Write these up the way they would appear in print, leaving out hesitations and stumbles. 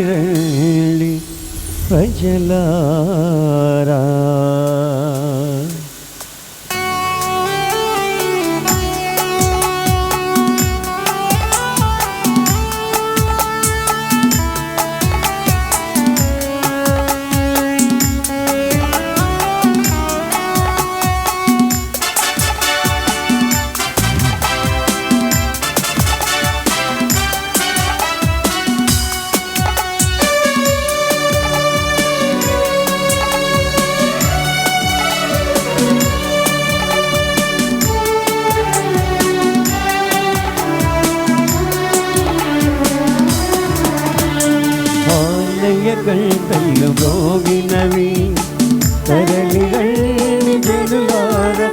రండి ప్రజలారా. గంటలు మ్రోగినవి తరలి రండి జనులారా.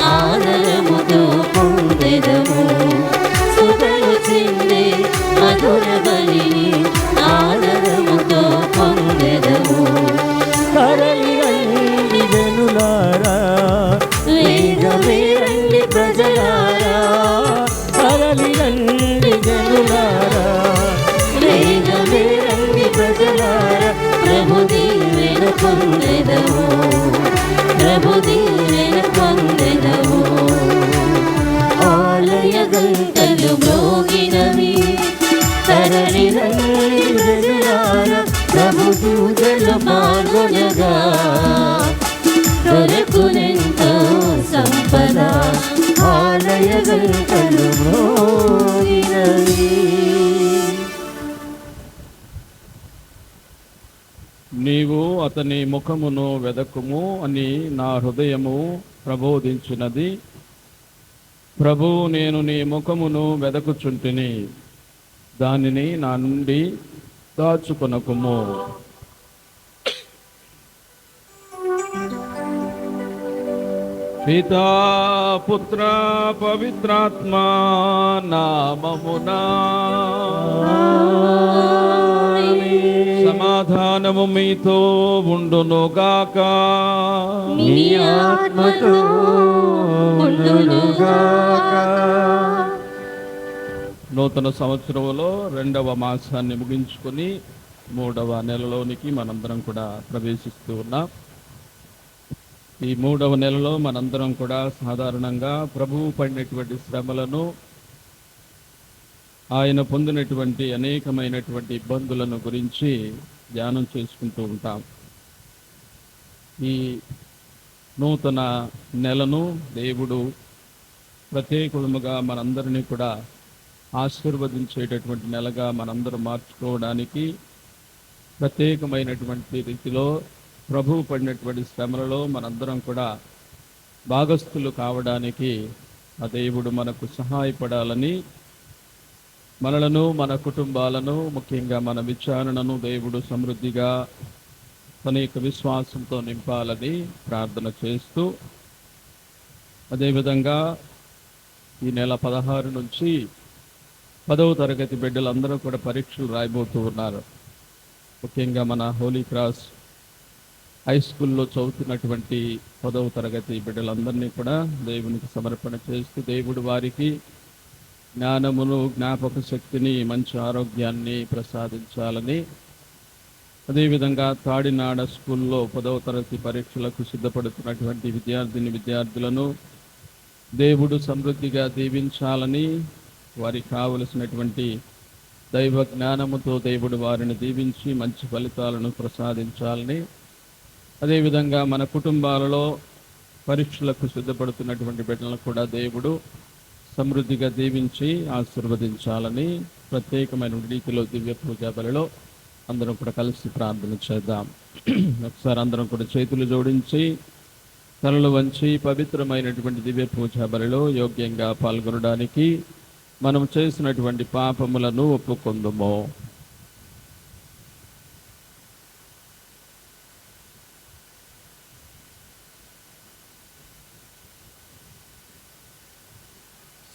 ఆదరముతో పొందెదము సుధలు చిందే మధుర బలిని ఆదరముతో పొందెదము. తరలి రండి జనులారా, వేగమే రండి ప్రజలారా. తరలి రండి జనులారా, వేగమే రండి ప్రజలారా. ప్రభు దీవెన పొందెదము, ప్రభు దీవెన పొందెదము. ఆలయ గంటలు మ్రోగినవి తరలి రండి జనులారా. ప్రభు దూతలు పాల్గొనగా దొరకునెంతో సంపద. ఆలయ గంటలు మ్రోగినవి. నీవు అతని ముఖమును వెదకుము అని నా హృదయము ప్రబోధించినది. ప్రభు, నేను నీ ముఖమును వెదకుచుంటిని, దానిని నా నుండి దాచుకొనకుము. పితా పుత్ర పవిత్రాత్మ నామమునా సమాధానము మీతో ఉండునుగాక. మీ ఆత్మతో ఉండునుగాక. నూతన సంవత్సరంలో 2వ మాసాన్ని ముగించుకొని 3వ నెలలోనికి మనందరం కూడా ప్రవేశిస్తూ ఉన్నాం. ఈ 3వ నెలలో మనందరం కూడా సాధారణంగా ప్రభువు పడినటువంటి శ్రమలను, ఆయన పొందినటువంటి అనేకమైనటువంటి ఇబ్బందులను గురించి ధ్యానం చేసుకుంటూ ఉంటాం. ఈ నూతన నెలను దేవుడు ప్రత్యేకముగా మనందరినీ కూడా ఆశీర్వదించేటటువంటి నెలగా మనందరం మార్చుకోవడానికి, ప్రత్యేకమైనటువంటి రీతిలో ప్రభువు పడినటువంటి శ్రమలలో మనందరం కూడా భాగస్థులు కావడానికి ఆ దేవుడు మనకు సహాయపడాలని, మనలను, మన కుటుంబాలను, ముఖ్యంగా మన విచారణను దేవుడు సమృద్ధిగా తన యొక్క విశ్వాసంతో నింపాలని ప్రార్థన చేస్తూ, అదేవిధంగా ఈ నెల 16 నుంచి 10వ తరగతి బిడ్డలందరూ కూడా పరీక్షలు రాయబోతూ ఉన్నారు. ముఖ్యంగా మన హోలీ క్రాస్ హై స్కూల్లో చదువుతున్నటువంటి 10వ తరగతి బిడ్డలందరినీ కూడా దేవునికి సమర్పణ చేస్తూ దేవుడు వారికి జ్ఞానమును, జ్ఞాపక శక్తిని, మంచి ఆరోగ్యాన్ని ప్రసాదించాలని, అదేవిధంగా తాడినాడ స్కూల్లో 10వ తరగతి పరీక్షలకు సిద్ధపడుతున్నటువంటి విద్యార్థులను దేవుడు సమృద్ధిగా దీవించాలని, వారికి కావలసినటువంటి దైవ జ్ఞానముతో దేవుడు వారిని దీవించి మంచి ఫలితాలను ప్రసాదించాలని, అదేవిధంగా మన కుటుంబాలలో పరీక్షలకు సిద్ధపడుతున్నటువంటి బిడ్డలను కూడా దేవుడు సమృద్ధిగా దీవించి ఆశీర్వదించాలని ప్రత్యేకమైన రీతిలో దివ్య పూజా బలిలో అందరం కూడా కలిసి ప్రార్థన చేద్దాం. ఒకసారి అందరం కూడా చేతులు జోడించి తలలు వంచి పవిత్రమైనటువంటి దివ్య పూజా బలిలో యోగ్యంగా పాల్గొనడానికి మనం చేసినటువంటి పాపములను ఒప్పుకొందుము.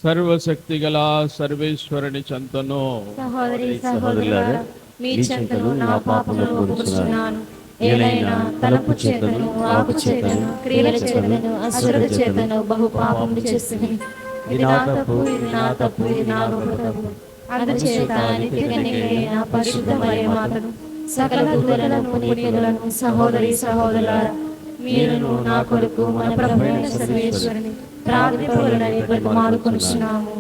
సర్వశక్తి గల సర్వేశ్వరుని చెంతను సహోదరి సహోదరులారా, మీ చెంతను నా పాపములను ఒప్పుకొనుచున్నాను. ఏలైనా తలపు చేతను, ఆకు చేతను, క్రియల చేతను, అశ్రద్ధ చేతను బహు పాపములు చేసిని. ఇది నా తప్పు, ఇది నా తప్పు, ఇది నా గొప్ప తప్పు. అందుచేత నిత్యకన్యకైన పరిశుద్ధ మరియ మాతను, సకల దూతలను, పునీతులను, సహోదరి సహోదరులారా, మీరును నా కొరకు మన ప్రభువైన సర్వేశ్వరుని ప్రార్థింపవలెనని బ్రతిమాలుకొనుచున్నాము.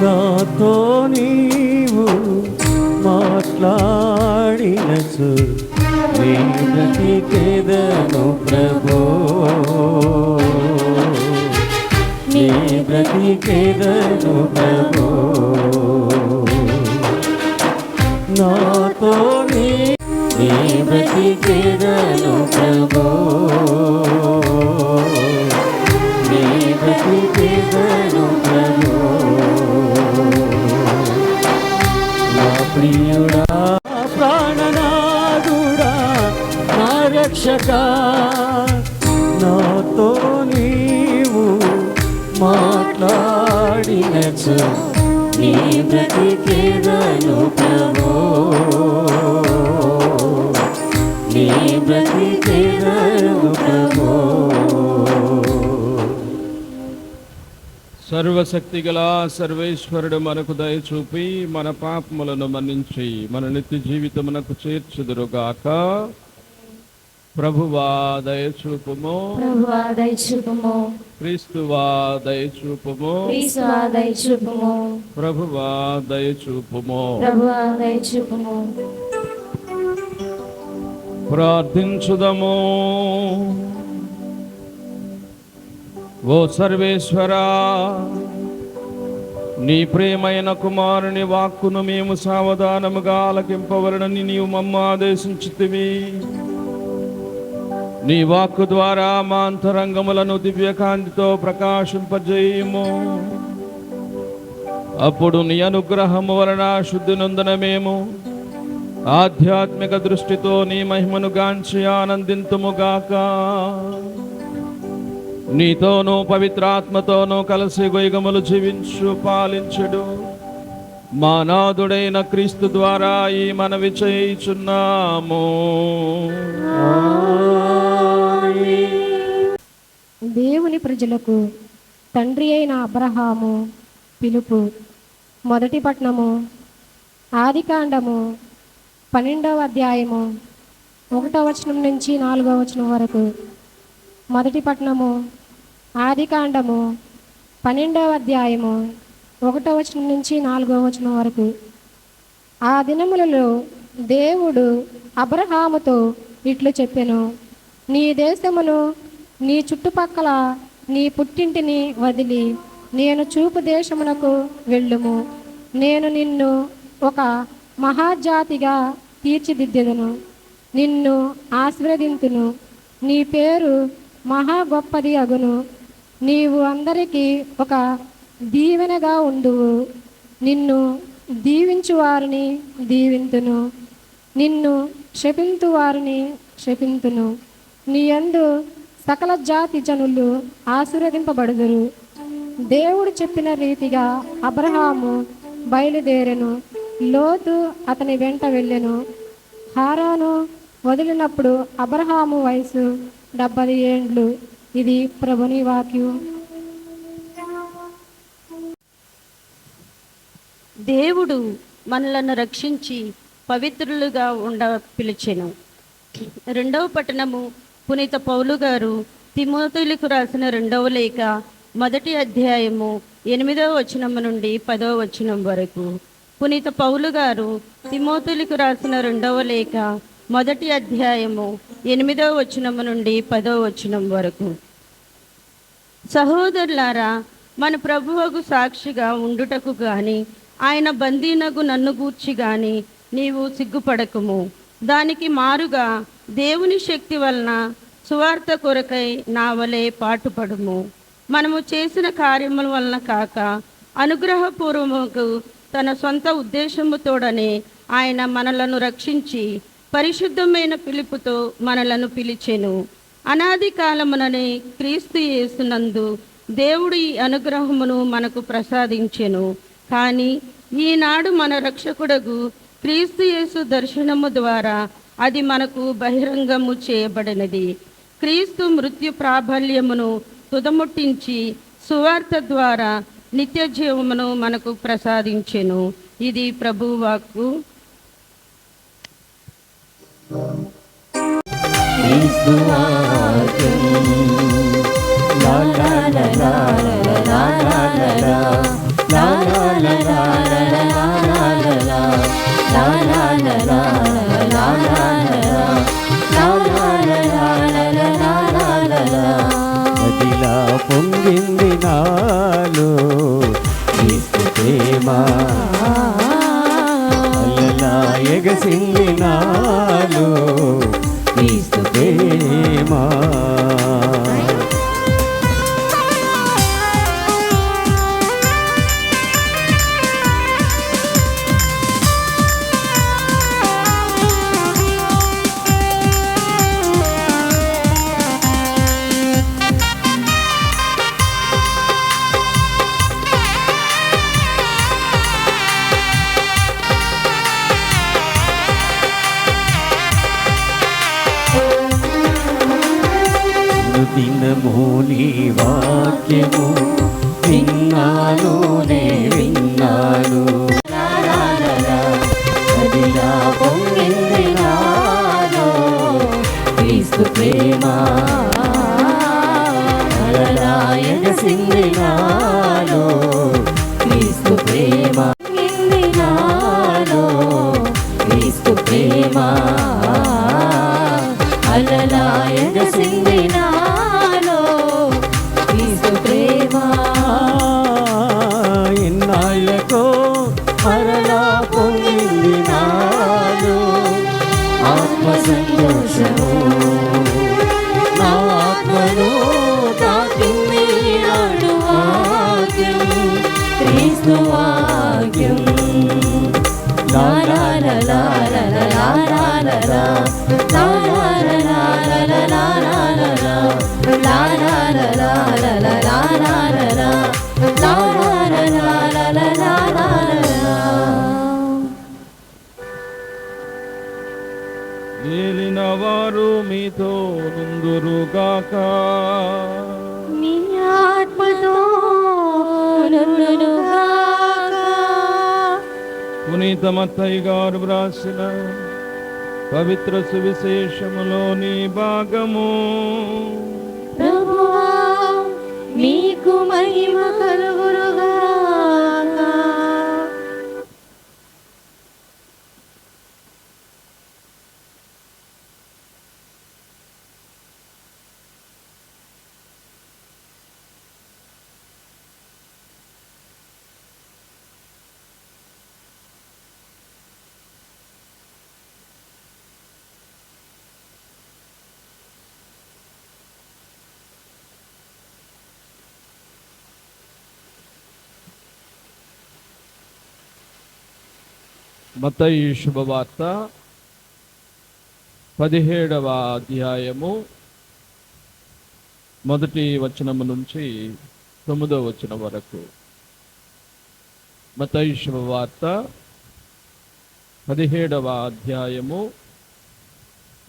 నాతో నీవు మాట్లాడినచు నీ బ్రతికెదను ప్రభో, నీ బ్రతికెదను ప్రభో. నాతో నీ బ్రతికెదను ప్రభో, నీ బ్రతికెదను ప్రభో. నా ప్రియుడా, ప్రాణనాథుడా, నా రక్షకా, నాతో నీవు మాట్లాడినచు నీ బ్రతికెదను ప్రభో, నీ బ్రతికెదను ప్రభో. సర్వశక్తి గల సర్వేశ్వరుడు మనకు దయ చూపి మన పాపములను మన్నించి మన నిత్య జీవితమునకు చేర్చుదురుగాక. ప్రభువా దయచూపుము, ప్రభువా దయచూపుము, క్రీస్తువా దయచూపుము, క్రీస్తువా దయచూపుము, ప్రభువా దయచూపుము. ప్రభువా దయచూపుము. ప్రార్థించుదము. ఓ సర్వేశ్వరా, నీ ప్రియమైన కుమారుని వాక్కును మేము సావధానముగా ఆలకింపవలనని నీవు మమ్మ ఆదేశించితివి. నీ వాక్కు ద్వారా మా అంతరంగములను దివ్యకాంతితో ప్రకాశింపజేయుము. అప్పుడు నీ అనుగ్రహము వలన శుద్ధి నొందన మేము ఆధ్యాత్మిక దృష్టితో నీ మహిమను గాంచి ఆనందింతుముగాక. నీతోనూ పవిత్రాత్మతోనూ కలిసి గొయ్యగములు జీవించు పాలించుడు మా నాథుడైన క్రీస్తు ద్వారా ఈ మనవి చేయుచున్నాము. దేవుని ప్రజలకు తండ్రి అయిన అబ్రహాము పిలుపు. మొదటి పట్టణము ఆదికాండము 12వ అధ్యాయము 1వ వచనం నుంచి 4వ వచనం వరకు. మొదటి పట్టణము ఆదికాండము 12వ అధ్యాయము 1వ వచనం నుంచి 4వ వచనం వరకు. ఆ దినములలో దేవుడు అబ్రహాముతో ఇట్లు చెప్పెను, నీ దేశమును, నీ చుట్టుపక్కల నీ పుట్టింటిని వదిలి నేను చూపు దేశమునకు వెళ్ళుము. నేను నిన్ను ఒక మహాజాతిగా తీర్చిదిద్దెదను, నిన్ను ఆశీర్వదింతును, నీ పేరు మహా గొప్పది అగును. నీవు అందరికీ ఒక దీవెనగా ఉండువు. నిన్ను దీవించు వారిని దీవింతును, నిన్ను శపింతు వారిని శపింతును. నీ యందు సకల జాతి జనులు ఆశీర్వదింపబడుదురు. దేవుడు చెప్పిన రీతిగా అబ్రహాము బయలుదేరెను, లోతు అతని వెంట వెళ్ళెను. హారాను వదిలినప్పుడు అబ్రహాము వయసు 70 ఏండ్లు. ఇది ప్రభుని వాక్యం. దేవుడు మనలను రక్షించి పవిత్రులుగా ఉండ పిలిచెను. రెండవ పట్టణము పునీత పౌలు గారు తిమోతిలకు రాసిన 2వ లేఖ 1వ అధ్యాయము 8వ వచనం నుండి 10వ వచనం వరకు. పునీత పౌలు గారు తిమోతిలకు రాసిన 2వ లేఖ 1వ అధ్యాయము 8వ వచనం నుండి 10వ వచనం వరకు. సహోదరులారా, మన ప్రభువుకు సాక్షిగా ఉండుటకు గాని ఆయన బందీనగు నన్ను గూర్చి గాని నీవు సిగ్గుపడకుము. దానికి మారుగా దేవుని శక్తి వలన సువార్త కొరకై నా వలె పాటుపడుము. మనము చేసిన కార్యముల వలన కాక అనుగ్రహపూర్వముకు తన సొంత ఉద్దేశముతోడనే ఆయన మనలను రక్షించి పరిశుద్ధమైన పిలుపుతో మనలను పిలిచెను. అనాది కాలముననే క్రీస్తు యేసునందు దేవుడు ఈ అనుగ్రహమును మనకు ప్రసాదించెను. కానీ ఈనాడు మన రక్షకుడగు క్రీస్తు యేసు దర్శనము ద్వారా అది మనకు బహిరంగము చేయబడినది. క్రీస్తు మృత్యు ప్రాబల్యమును తుదముట్టించి సువార్త ద్వారా నిత్య జీవమును మనకు ప్రసాదించెను. ఇది ప్రభువు వాక్కు. క్రీస్తు వాక్యం. లా లా లా లా లా లా లా లా లా లా లా లా లా లా లా లా అదిలా పొంగింది నాలో క్రీస్తు ప్రేమ, అలలా ఎగసింది నాలో క్రీస్తు ప్రేమ. దినము నీ వాక్యము విన్నాను, నే విన్నాను. అదిలా పొంగింది నాలో క్రీస్తు ప్రేమ, అలలా ఎగసింది నాలో క్రీస్తు ప్రేమ, పొంగింది నాలో క్రీస్తు ప్రేమ, అలలా ఎగసింది నాలో క్రీస్తు ప్రేమ. ఎన్నాళ్ళకో మరలా పొంగింది నాలో ఆత్మ సంతోషము, నా ఆత్మను తాకింది నాడు వాక్యం, క్రీస్తు వాక్యం. లా లా లా లా లా లా లా లా లా లా ఏలిన వారు మీతో నుందురుగాక. మీ ఆత్మతో నుండునుగాక. పునీత మత్తయి గారు వ్రాసిన పవిత్ర సువిశేషములోని భాగము. ప్రభువా, మీకు మహిమ కలుగునుగాక. మత్తయి శుభవార్త 17వ అధ్యాయము 1వ వచనము నుంచి 9వ వచనం వరకు. మత్తయి శుభవార్త 17వ అధ్యాయము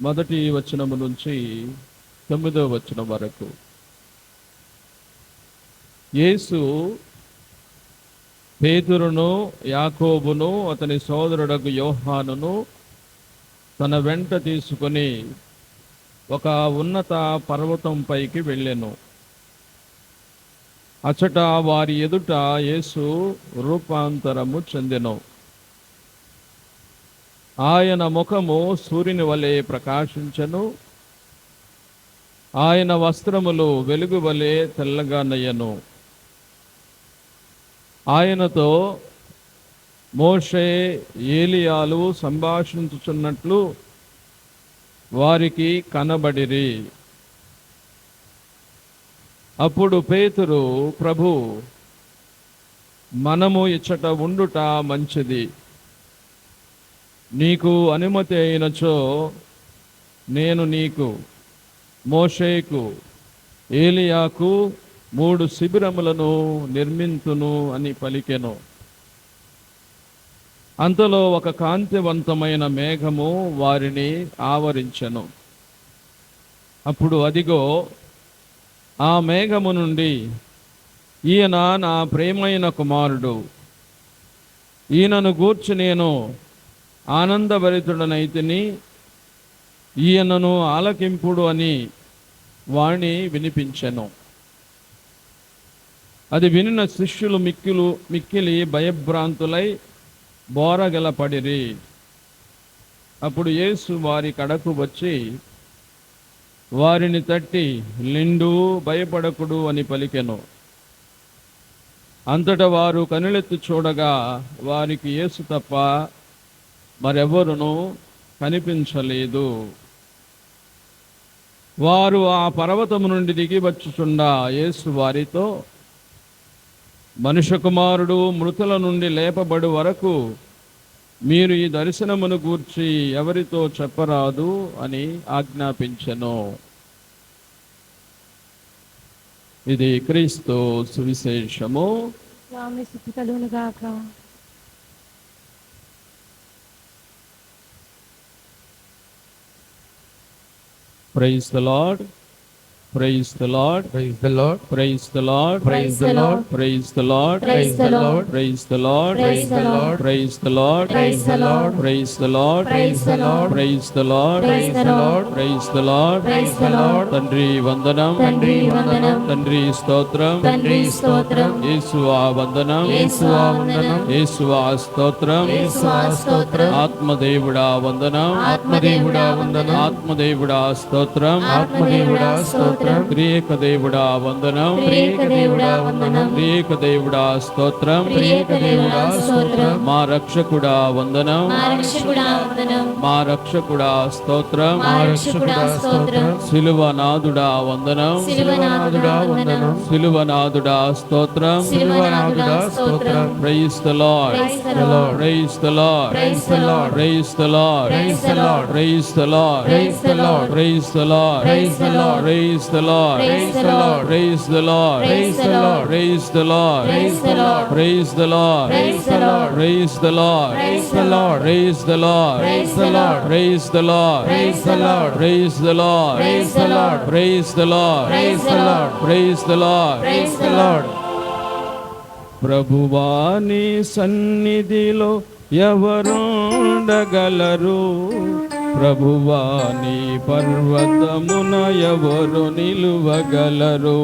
1వ వచనము నుంచి 9వ వచనం వరకు. యేసు పేతురును, యాకోబును, అతని సోదరుడగు యోహానును తన వెంట తీసుకొని ఒక ఉన్నత పర్వతం పైకి వెళ్ళెను. అచట వారి ఎదుట యేసు రూపాంతరము చెందెను. ఆయన ముఖము సూర్యుని వలె ప్రకాశించెను. ఆయన వస్త్రములు వెలుగు వలె తెల్లగా నయ్యెను. ఆయనతో మోషే, ఏలియాలు సంభాషించుచున్నట్లు వారికి కనబడిరి. అప్పుడు పేతురు, ప్రభు, మనము ఇచ్చట ఉండుట మంచిది. నీకు అనుమతి అయినచో నేను నీకు, మోషేకు, ఏలియాకు 3 శిబిరములను నిర్మింతును అని పలికెను. అంతలో ఒక కాంతివంతమైన మేఘము వారిని ఆవరించెను. అప్పుడు అదిగో, ఆ మేఘము నుండి, ఈయన నా ప్రియమైన కుమారుడు, ఈయనను గూర్చి నేను ఆనందభరితుడనైతిని, ఈయనను ఆలకింపుడు అని వాణి వినిపించెను. అది వినిన శిష్యులు మిక్కిలి భయభ్రాంతులై బోరగలపడిరి. అప్పుడు యేసు వారి కడకు వచ్చి వారిని తట్టి, నిండు భయపడకుడు అని పలికెను. అంతటా వారు కనులెత్తి చూడగా వారికి యేసు తప్ప మరెవరునూ కనిపించలేదు. వారు ఆ పర్వతము నుండి దిగి వచ్చుచుండా యేసు వారితో, మనుష్య కుమారుడు మృతుల నుండి లేపబడు వరకు మీరు ఈ దర్శనమును గూర్చి ఎవరితో చెప్పరాదు అని ఆజ్ఞాపించెను. ఇది క్రీస్తు సువిశేషము. స్వామి స్తుతి కలుగును గాక. Praise the Lord. Praise the Lord. Praise the Lord. Praise the Lord. Praise the Lord. Praise the Lord. Praise the Lord. Praise the Lord. Praise the Lord. Praise the Lord. Praise the Lord. Praise the Lord. Praise the Lord. Praise the Lord. Praise the Lord. Praise the Lord. Praise the Lord. తండ్రి వందనం. తండ్రి వందనం. తండ్రి స్తోత్రం. తండ్రి స్తోత్రం. యేసువా వందనం. యేసువా వందనం. యేసువా స్తోత్రం. యేసువా స్తోత్రం. ఆత్మదేవుడా వందనం. ఆత్మదేవుడా వందనం. ఆత్మదేవుడా స్తోత్రం. ఆత్మదేవుడా స్తోత్రం. త్రియేక దేవుడా వందనం. త్రియేక దేవుడా వందనం. త్రియేక దేవుడా స్తోత్రం. త్రియేక దేవుడా స్తోత్రం. మా రక్షకుడా వందనం. మా రక్షకుడా వందనం. మా రక్షకుడా స్తోత్రం. మా రక్షకుడా స్తోత్రం. సిలువనాథుడా వందనం. సిలువనాథుడా వందనం. సిలువనాథుడా స్తోత్రం. సిలువనాథుడా స్తోత్రం. Praise the Lord. Praise the Lord. Praise the Lord. Praise the Lord. Praise the Lord. Praise the Lord. Praise the Lord. Praise the Lord. Praise the Lord. Praise the Lord. Praise the Lord. Praise the Lord. Praise the Lord. Praise the Lord. Praise the Lord. Praise the Lord. Praise the Lord. Praise the Lord. Praise the Lord. Praise the Lord. Praise the Lord. Praise the Lord. Praise the Lord. Praise the Lord. Praise the Lord. Praise the Lord. Praise the Lord. Praise the Lord. Praise the Lord. Praise the Lord. ప్రభువా నీ సన్నిధిలో ఎవరుండగలరు? ప్రభువా నీ పర్వతమున ఎవరు నిలువగలరు?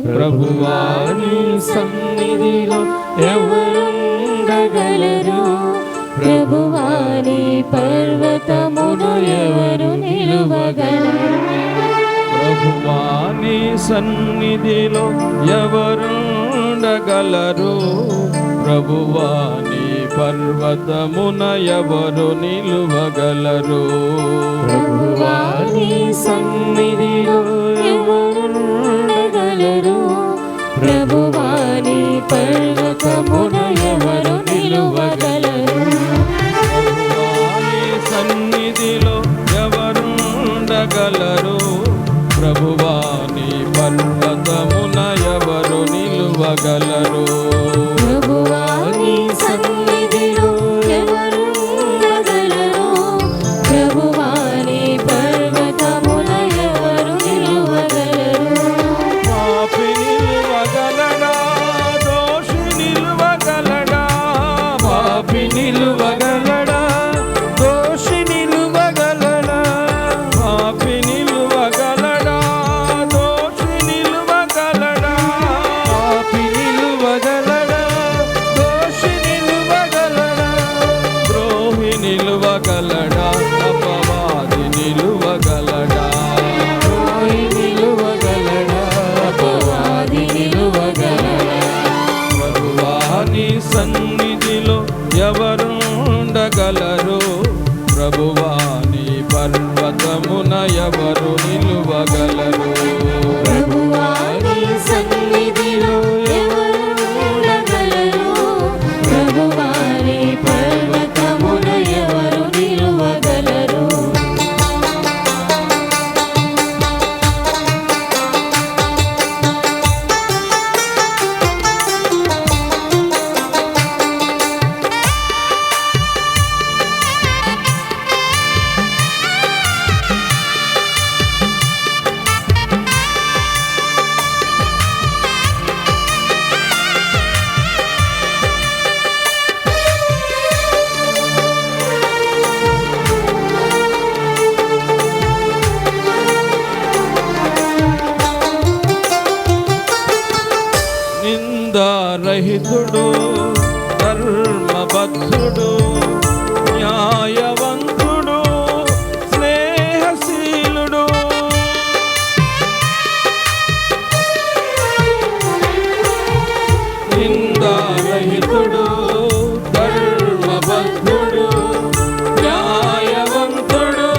ప్రభువా నీ సన్నిధిలో ఎవరుండగలరు? ప్రభువా నీ పర్వతమున ఎవరు నిలువగలరు? ప్రభువా నీ సన్నిధిలో ఎవరుండగలరు? ప్రభువా నీ పర్వతమున ఎవరు నిలువగలరు? ప్రభువా నీ సన్నిధిలో ఎవరుండగలరు? ప్రభువా నీ పర్వతమున ఎవరు నిలువగలరు? పర్వతమున ఎవరు నిలువగలరు? ప్రభువా నీ సన్నిధిలో ఎవరు ఉండగలరు? ప్రభువా నీ పర్వతమున ఎవరు నిలువగలరు? పాపి నిలువగలడా? దోషి నిలువగలడా? పాపి నిలువగలడా? దోషి నిలువగలడా? పాపి నిలువగలడా? దోషి నిలువగలడా? పాపి నిలువగలడా? దోషి నిలువగలడా? ద్రోహి నిలువగలడా? అపవాది నిలువగలడా? ద్రోహి నిలువగలడా? అపవాది నిలువగలడా? ప్రభువా నీ సన్నిధిలో ఎవరుండగలరు? ప్రభువా నీ పర్వతమున ఎవరు నిలువగలరు? ప్రభువా నీ సన్నిధిలో ఎవరు ఉండగలరు? ప్రభువా నీ పర్వతమున ఎవరు నిలువగలరు? నిందారహితుడు, ధర్మబద్ధుడు, న్యాయవంతుడు, స్నేహశీలుడు, నిందారహితుడు, ధర్మబద్ధుడు, న్యాయవంతుడు,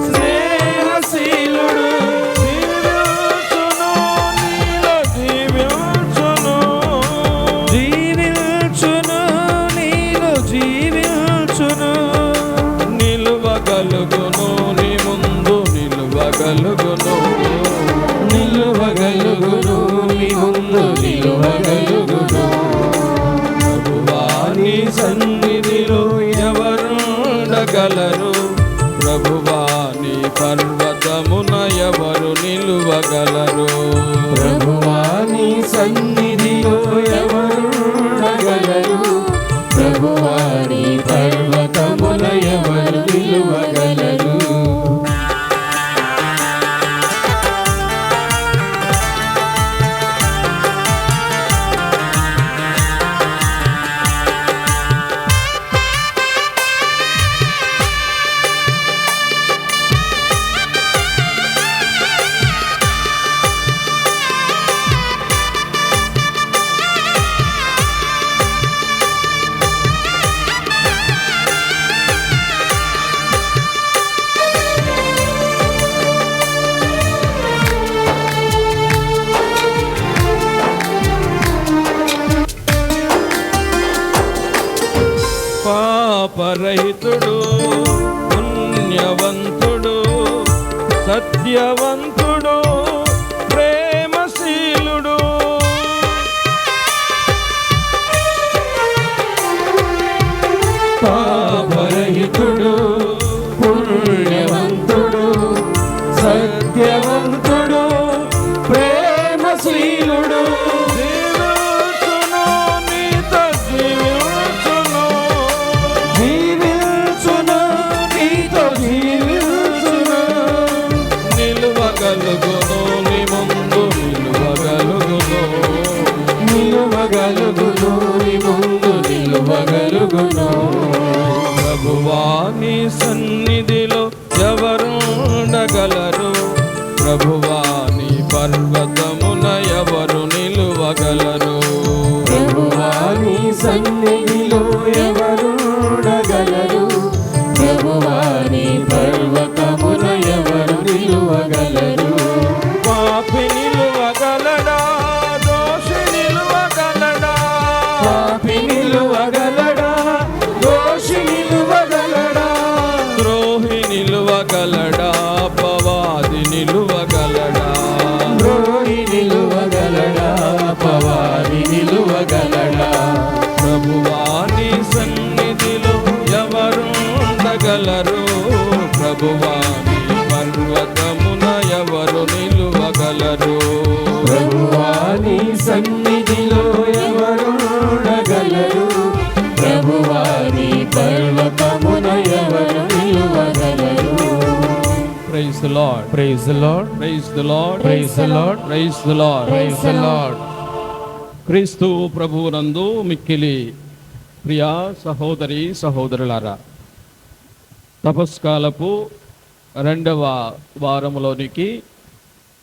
స్నేహశీలుడు, జీవించును నీలో జీవించును, నిలువగలుగును నీ ముందు నిలువగలుగును, నిలువగలుగును నీ ముందు నిలువగలుగును. ప్రభువా నీ సన్నిధిలో ఎవరుండగలరు? ప్రభువా నీ పర్వతమున ఎవరు నిలువగలరు? ప్రభువా నీ సన్నిధిలో ఎవరు ఉండగలరు? ప్రభువా నీ పర్వతమున ఎవరు నిలువగలరు? పాపరహితుడు, పుణ్యవంతుడు, సత్యవంతుడు, ప్రేమశీలుడు, పాపరహితుడు, పుణ్యవంతుడు, సత్యవంతుడు, ప్రేమశీలుడు, జీవించును నీతో జీవించును, జీవించును నీతో జీవించును, నిలువగలుగును నీ ముందు నిలువగలుగును, నిలువగలుగును నీ ముందు నిలువగలుగును. ప్రభువా నీ సన్నిధిలో ఎవరుండగలరు? ప్రభువా నీ పర్వతమున ఎవరు నిలువగలరు? ప్రభువా నీ సన్నిధిలో ఎవరు ఉండగలరు? ప్రభువా నీ పర్వతమున ఎవరు నిలువగలరు? పాపి నిలువగలడా? దోషి నిలువగలడా? పాపి నిలువగలడా? దోషి నిలువగలడా? నిలువగలడా? అపవాది నిలువగలడా? ద్రోహి సన్నిధిలో ఎవరు ఉండగలరు? ప్రభువారి పర్వతమున ఎవరు నిలువగలరు? Praise the lord, praise the lord, praise the lord, praise the lord, praise the lord, praise the lord. క్రీస్తు ప్రభువునందు మిక్కిలి ప్రియా సహోదరి సహోదరులారా, తపస్కాలపు 2వ వారంలోనికి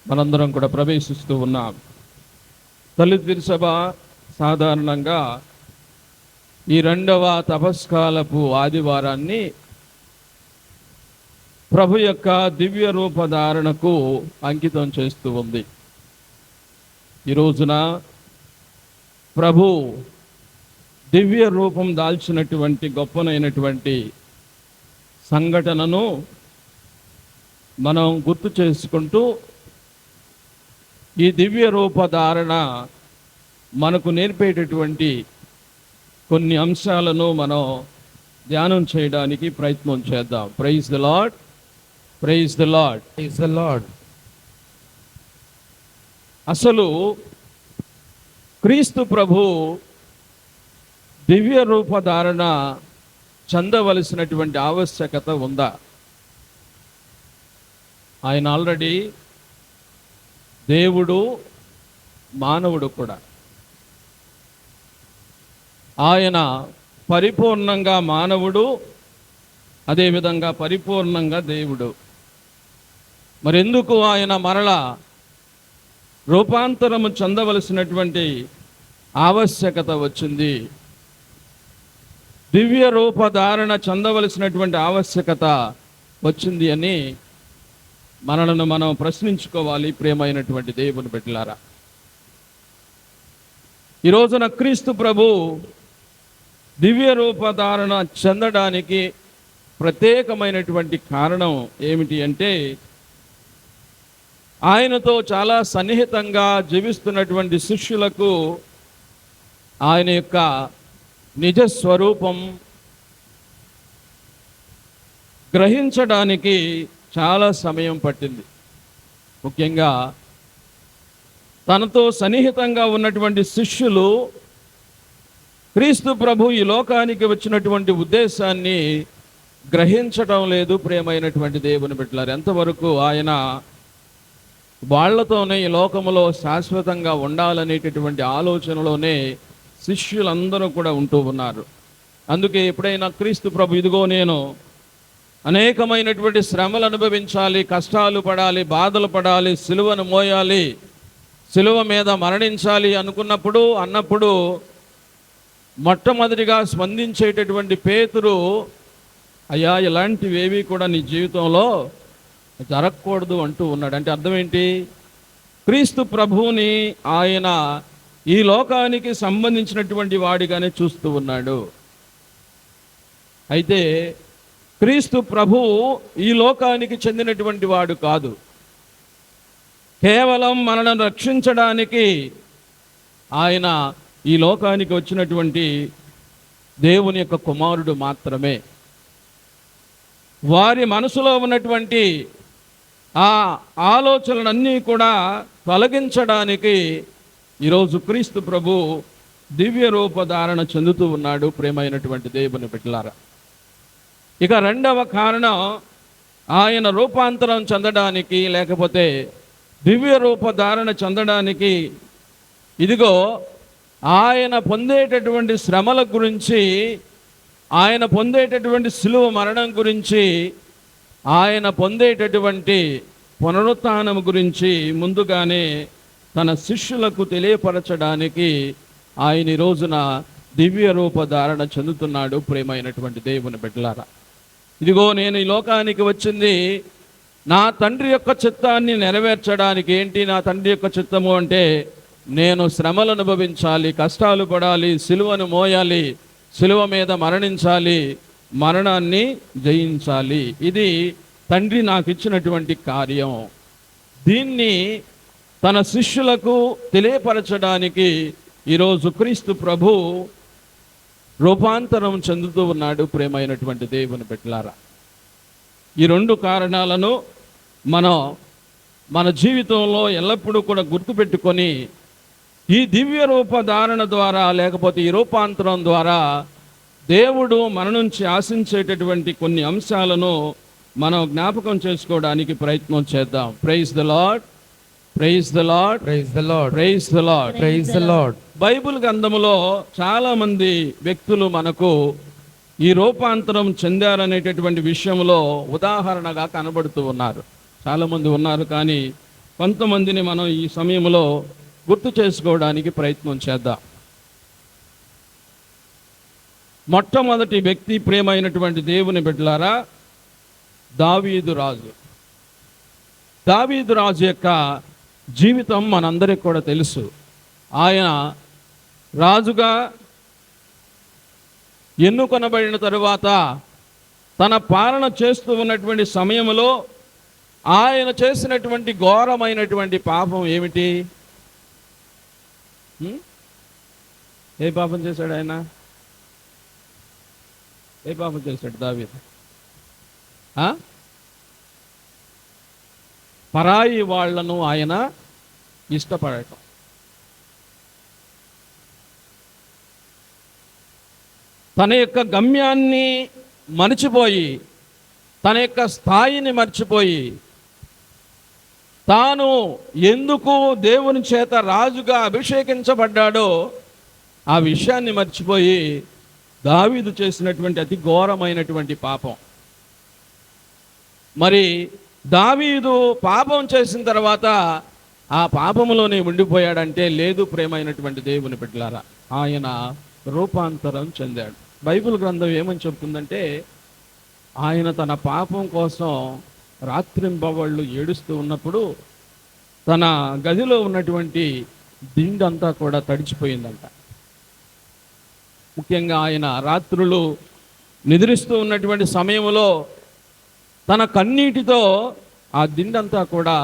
మనందరం కూడా ప్రవేశిస్తూ ఉన్నాం. తల్లి తిరుసభ సాధారణంగా ఈ 2వ తపస్కాలపు ఆదివారాన్ని ప్రభు యొక్క దివ్య రూపధారణకు అంకితం చేస్తూ ఉంది. ఈ రోజున ప్రభు దివ్య రూపం దాల్చినటువంటి గొప్పనైనటువంటి సంఘటనను మనం గుర్తు చేసుకుంటూ ఈ దివ్య రూపధారణ మనకు నేర్పేటటువంటి కొన్ని అంశాలను మనం ధ్యానం చేయడానికి ప్రయత్నం చేద్దాం. Praise the lord, praise the lord, praise the Lord. అసలు క్రీస్తు ప్రభు దివ్య రూపధారణ చెందవలసినటువంటి ఆవశ్యకత ఉందా? ఆయన ఆల్రెడీ దేవుడు, మానవుడు కూడా. ఆయన పరిపూర్ణంగా మానవుడు, అదేవిధంగా పరిపూర్ణంగా దేవుడు. మరెందుకు ఆయన మరలా రూపాంతరము చెందవలసినటువంటి ఆవశ్యకత వచ్చింది? దివ్య రూపధారణ చెందవలసినటువంటి ఆవశ్యకత వచ్చింది అని మనలను మనం ప్రశ్నించుకోవాలి. ప్రియమైనటువంటి దేవుని బిడ్డలారా, ఈ రోజున క్రీస్తు ప్రభు దివ్య రూపధారణ చెందడానికి ప్రత్యేకమైనటువంటి కారణం ఏమిటి అంటే, ఆయనతో చాలా సన్నిహితంగా జీవిస్తున్నటువంటి శిష్యులకు ఆయన యొక్క నిజ స్వరూపం గ్రహించడానికి చాలా సమయం పట్టింది. ముఖ్యంగా తనతో సన్నిహితంగా ఉన్నటువంటి శిష్యులు క్రీస్తు ప్రభు ఈ లోకానికి వచ్చినటువంటి ఉద్దేశాన్ని గ్రహించటం లేదు. ప్రియమైనటువంటి దేవుని బిడ్డలారా, ఎంతవరకు ఆయన వాళ్లతోనే ఈ లోకములో శాశ్వతంగా ఉండాలనేటటువంటి ఆలోచనలోనే శిష్యులందరూ కూడా ఉంటూ ఉన్నారు. అందుకే ఎప్పుడైనా క్రీస్తు ప్రభు ఇదిగో నేను అనేకమైనటువంటి శ్రమలు అనుభవించాలి, కష్టాలు పడాలి, బాధలు పడాలి, సిలువను మోయాలి, సిలువ మీద మరణించాలి అన్నప్పుడు మొట్టమొదటిగా స్పందించేటటువంటి పేతురు, అయ్యా ఇలాంటివేవి కూడా నీ జీవితంలో జరగకూడదు అంటూ ఉన్నాడు. అంటే అర్థం ఏంటి? క్రీస్తు ప్రభువుని ఆయన ఈ లోకానికి సంబంధించినటువంటి వాడిగానే చూస్తూ ఉన్నాడు. అయితే క్రీస్తు ప్రభువు ఈ లోకానికి చెందినటువంటి వాడు కాదు. కేవలం మనల్ని రక్షించడానికి ఆయన ఈ లోకానికి వచ్చినటువంటి దేవుని యొక్క కుమారుడు మాత్రమే. వారి మనసులో ఉన్నటువంటి ఆ ఆలోచనలన్నీ కూడా తొలగించడానికి ఈరోజు క్రీస్తు ప్రభు దివ్య రూపధారణ చెందుతూ ఉన్నాడు. ప్రేమైనటువంటి దేవుని బిడ్డలారా, ఇక 2వ కారణం, ఆయన రూపాంతరం చెందడానికి లేకపోతే దివ్య రూపధారణ చెందడానికి ఇదిగో ఆయన పొందేటటువంటి శ్రమల గురించి, ఆయన పొందేటటువంటి సిలువ మరణం గురించి, ఆయన పొందేటటువంటి పునరుత్థానం గురించి ముందుగానే తన శిష్యులకు తెలియపరచడానికి ఆయన ఈ రోజున దివ్య రూపధారణ చెందుతున్నాడు. ప్రేమైనటువంటి దేవుని బిడ్డలారా, ఇదిగో నేను ఈ లోకానికి వచ్చింది నా తండ్రి యొక్క చిత్తాన్ని నెరవేర్చడానికి. ఏంటి నా తండ్రి యొక్క చిత్తము అంటే, నేను శ్రమలు అనుభవించాలి, కష్టాలు పడాలి, సిలువను మోయాలి, సిలువ మీద మరణించాలి, మరణాన్ని జయించాలి. ఇది తండ్రి నాకు ఇచ్చినటువంటి కార్యం. దీన్ని తన శిష్యులకు తెలియపరచడానికి ఈరోజు క్రీస్తు ప్రభు రూపాంతరం చెందుతూ ఉన్నాడు. ప్రేమైనటువంటి దేవుని బిడ్డలారా, ఈ 2 కారణాలను మనం మన జీవితంలో ఎల్లప్పుడూ కూడా గుర్తుపెట్టుకొని ఈ దివ్య రూప ధారణ ద్వారా, లేకపోతే ఈ రూపాంతరం ద్వారా దేవుడు మన నుంచి ఆశించేటటువంటి కొన్ని అంశాలను మనం జ్ఞాపకం చేసుకోవడానికి ప్రయత్నం చేద్దాం. Praise the lord, praise the lord, praise the lord, praise the lord, praise the Lord. Bible గ్రంథములో చాలా మంది వ్యక్తులు మనకు ఈ రూపాంతరం చెందారనేటటువంటి విషయంలో ఉదాహరణగా కనబడుతూ ఉన్నారు. చాలామంది ఉన్నారు, కానీ కొంతమందిని మనం ఈ సమయంలో గుర్తు చేసుకోవడానికి ప్రయత్నం చేద్దాం. మొట్టమొదటి వ్యక్తి, ప్రియమైనటువంటి దేవుని బిడ్డలారా, దావీదు రాజు. దావీదు రాజు యొక్క జీవితం మనందరికి కూడా తెలుసు. ఆయన రాజుగా ఎన్నుకొనబడిన తరువాత తన పాలన చేస్తూ ఉన్నటువంటి సమయంలో ఆయన చేసినటువంటి ఘోరమైనటువంటి పాపం ఏమిటి? ఏ పాపం చేశాడు ఆయన? ఏ పాపం చేశాడు దావీదు? పరాయి వాళ్లను ఆయన ఇష్టపడటం. తన యొక్క గమ్యాన్ని మర్చిపోయి, తన యొక్క స్థాయిని మర్చిపోయి, తాను ఎందుకు దేవుని చేత రాజుగా అభిషేకించబడ్డాడో ఆ విషయాన్ని మర్చిపోయి దావీదు చేసినటువంటి అతి ఘోరమైనటువంటి పాపం. మరి దావీదు పాపం చేసిన తర్వాత ఆ పాపములోనే ఉండిపోయాడంటే లేదు, ప్రేమైనటువంటి దేవుని బిడ్డలారా, ఆయన రూపాంతరం చెందాడు. బైబిల్ గ్రంథం ఏమని చెప్తుందంటే, ఆయన తన పాపం కోసం రాత్రింబవళ్ళు ఏడుస్తూ ఉన్నప్పుడు తన గదిలో ఉన్నటువంటి దిండంతా కూడా తడిచిపోయిందంట. ముఖ్యంగా ఆయన రాత్రులు నిద్రిస్తూ ఉన్నటువంటి సమయంలో తన కన్నీటితో ఆ దిండంతా కూడా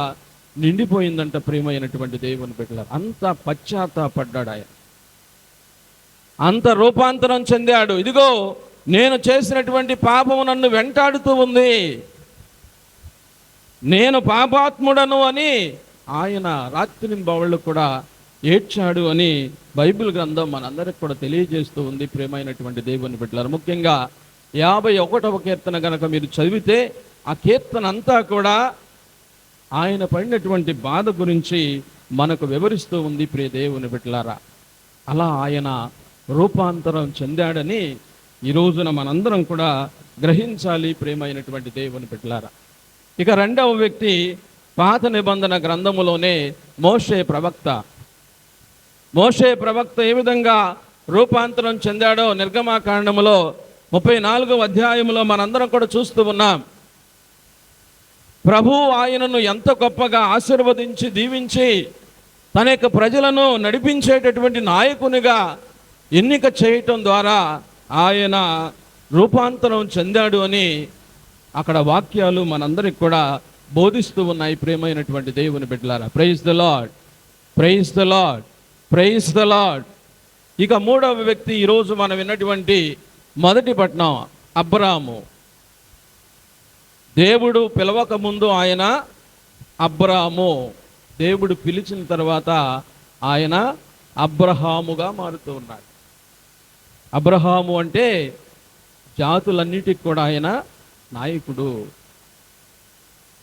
నిండిపోయిందంట. ప్రియమైనటువంటి దేవుని బిడ్డలారా, అంత పశ్చాత్తాపడ్డాడు ఆయన, అంత రూపాంతరం చెందాడు. ఇదిగో నేను చేసినటువంటి పాపము నన్ను వెంటాడుతూ ఉంది, నేను పాపాత్ముడను అని ఆయన రాత్రింబవళ్ళు కూడా ఏడ్చాడు అని బైబిల్ గ్రంథం మనందరికి కూడా తెలియజేస్తూ ఉంది. ప్రియమైనటువంటి దేవుని బిడ్డలారా, ముఖ్యంగా 51వ కీర్తన కనుక మీరు చదివితే ఆ కీర్తన అంతా కూడా ఆయన పడినటువంటి బాధ గురించి మనకు వివరిస్తూ ఉంది. ప్రియ దేవుని బిడ్డలారా, అలా ఆయన రూపాంతరం చెందాడని ఈ రోజున మనందరం కూడా గ్రహించాలి. ప్రియమైనటువంటి దేవుని బిడ్డలారా, ఇక రెండవ వ్యక్తి పాత నిబంధన గ్రంథములోనే మోషే ప్రవక్త. మోషే ప్రవక్త ఏ విధంగా రూపాంతరం చెందాడో నిర్గమాకాండములో 34వ అధ్యాయంలో మనందరం కూడా చూస్తూ ఉన్నాం. ప్రభు ఆయనను ఎంత గొప్పగా ఆశీర్వదించి దీవించి తన యొక్క ప్రజలను నడిపించేటటువంటి నాయకునిగా ఎన్నిక చేయటం ద్వారా ఆయన రూపాంతరం చెందాడు అని అక్కడ వాక్యాలు మనందరికి కూడా బోధిస్తూ ఉన్నాయి. ప్రియమైనటువంటి దేవుని బిడ్డలారా, praise the lord, praise the lord, praise the lord. ఇక మూడవ వ్యక్తి ఈరోజు మనం విన్నటువంటి మొదటి పట్టణం అబ్రాము. దేవుడు పిలవక ముందు ఆయన అబ్రాము, దేవుడు పిలిచిన తర్వాత ఆయన అబ్రహాముగా మారుతూ ఉన్నాడు. అబ్రహాము అంటే జాతులన్నిటికి కూడా ఆయన నాయకుడు.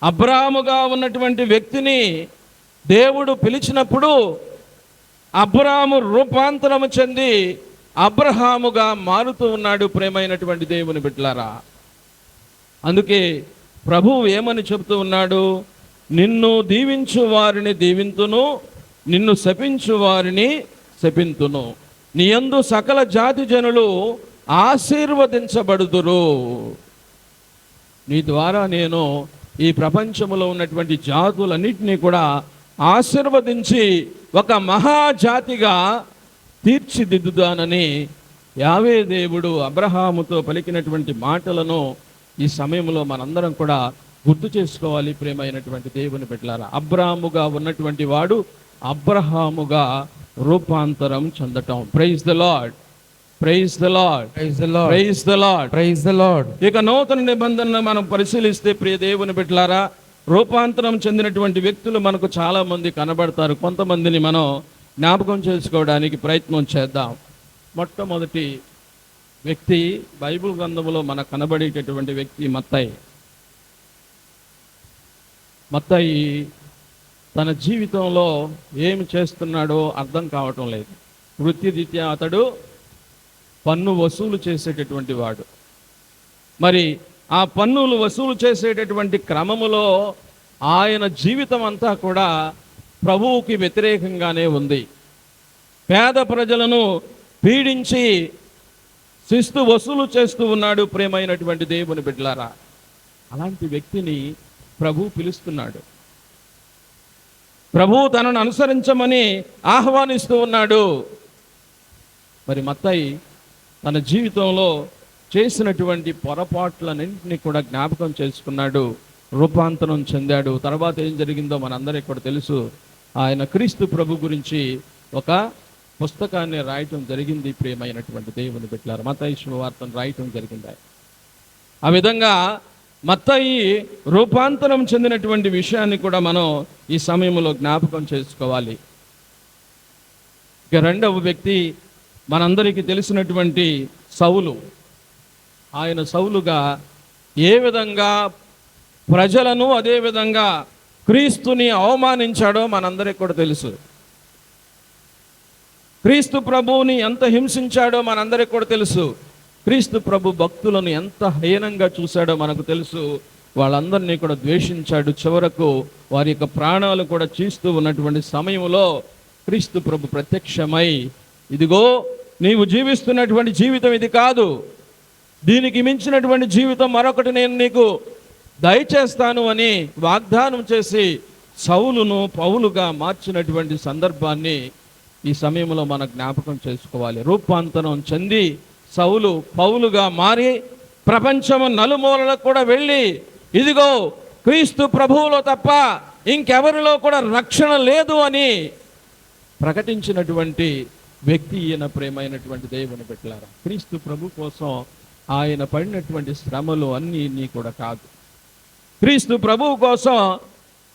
అబ్రాముగా ఉన్నటువంటి వ్యక్తిని దేవుడు పిలిచినప్పుడు అబ్రాము రూపాంతరము చెంది అబ్రహాముగా మారుతూ ఉన్నాడు. ప్రేమైనటువంటి దేవుని బిడ్డలారా, అందుకే ప్రభువు ఏమని చెబుతూ ఉన్నాడు? నిన్ను దీవించు వారిని దీవింతును, నిన్ను శపించు వారిని శపింతును, నీ యందు సకల జాతి జనులు ఆశీర్వదించబడుదురు. నీ ద్వారా నేను ఈ ప్రపంచంలో ఉన్నటువంటి జాతులన్నింటినీ కూడా ఆశీర్వదించి ఒక మహాజాతిగా తీర్చిదిద్దుదానని యావే దేవుడు అబ్రహాముతో పలికినటువంటి మాటలను ఈ సమయంలో మనందరం కూడా గుర్తు చేసుకోవాలి. ప్రేమైనటువంటి దేవుని బిడ్డలారా, అబ్రాముగా ఉన్నటువంటి వాడు అబ్రహాముగా రూపాంతరం చెందటం. Praise the lord, praise the lord, praise the lord, praise the lord, praise the lord. ఇక నూతన నిబంధనను మనం పరిశీలిస్తే ప్రియ దేవుని బిడ్డలారా, రూపాంతరం చెందినటువంటి వ్యక్తులు మనకు చాలా మంది కనబడతారు. కొంతమందిని మనం జ్ఞాపకం చేసుకోవడానికి ప్రయత్నం చేద్దాం. మొట్టమొదటి వ్యక్తి బైబిల్ గ్రంథంలో మనకు కనబడేటటువంటి వ్యక్తి మత్తయి. మత్తయి తన జీవితంలో ఏమి చేస్తున్నాడో అర్థం కావటం లేదు. వృత్తిరీత్యా అతడు పన్ను వసూలు చేసేటటువంటి వాడు. మరి ఆ పన్నులు వసూలు చేసేటటువంటి క్రమములో ఆయన జీవితం అంతా కూడా ప్రభువుకి వ్యతిరేకంగానే ఉంది. పేద ప్రజలను పీడించి శిస్తు వసూలు చేస్తూ ఉన్నాడు. ప్రేమైనటువంటి దేవుని బిడ్డలారా, అలాంటి వ్యక్తిని ప్రభు పిలుస్తున్నాడు. ప్రభు తనను అనుసరించమని ఆహ్వానిస్తూ ఉన్నాడు. మరి మత్తయి తన జీవితంలో చేసినటువంటి పొరపాట్లన్నింటినీ కూడా జ్ఞాపకం చేసుకున్నాడు, రూపాంతరం చెందాడు. తర్వాత ఏం జరిగిందో మనందరికీ కూడా తెలుసు. ఆయన క్రీస్తు ప్రభు గురించి ఒక పుస్తకాన్ని రాయటం జరిగింది. ప్రియమైనటువంటి దేవుని బిడ్డలారా, మత్తయి శుభవార్తను రాయటం జరిగింది. ఆ విధంగా మత్తయి రూపాంతరం చెందినటువంటి విషయాన్ని కూడా మనం ఈ సమయంలో జ్ఞాపకం చేసుకోవాలి. ఇక రెండవ వ్యక్తి మనందరికీ తెలిసినటువంటి సౌలు. ఆయన సౌలుగా ఏ విధంగా ప్రజలను అదేవిధంగా క్రీస్తుని అవమానించాడో మనందరికీ కూడా తెలుసు. క్రీస్తు ప్రభువుని ఎంత హింసించాడో మనందరికీ కూడా తెలుసు. క్రీస్తు ప్రభు భక్తులను ఎంత హీనంగా చూశాడో మనకు తెలుసు. వాళ్ళందరినీ కూడా ద్వేషించాడు. చివరకు వారి యొక్క ప్రాణాలు కూడా చీస్తూ ఉన్నటువంటి సమయంలో క్రీస్తు ప్రభు ప్రత్యక్షమై, ఇదిగో నీవు జీవిస్తున్నటువంటి జీవితం ఇది కాదు, దీనికి మించినటువంటి జీవితం మరొకటి నేను నీకు దయచేస్తాను అని వాగ్దానం చేసి సౌలును పౌలుగా మార్చినటువంటి సందర్భాన్ని ఈ సమయంలో మనం జ్ఞాపకం చేసుకోవాలి. రూపాంతరం చెంది సౌలు పౌలుగా మారి ప్రపంచము నలుమూలలకు కూడా వెళ్ళి, ఇదిగో క్రీస్తు ప్రభువులో తప్ప ఇంకెవరిలో కూడా రక్షణ లేదు అని ప్రకటించినటువంటి వ్యక్తి ఈయన. ప్రేమైనటువంటి దేవుని బిడ్డలారా, క్రీస్తు ప్రభు కోసం ఆయన పడినటువంటి శ్రమలు అన్నీ కూడా కాదు. క్రీస్తు ప్రభువు కోసం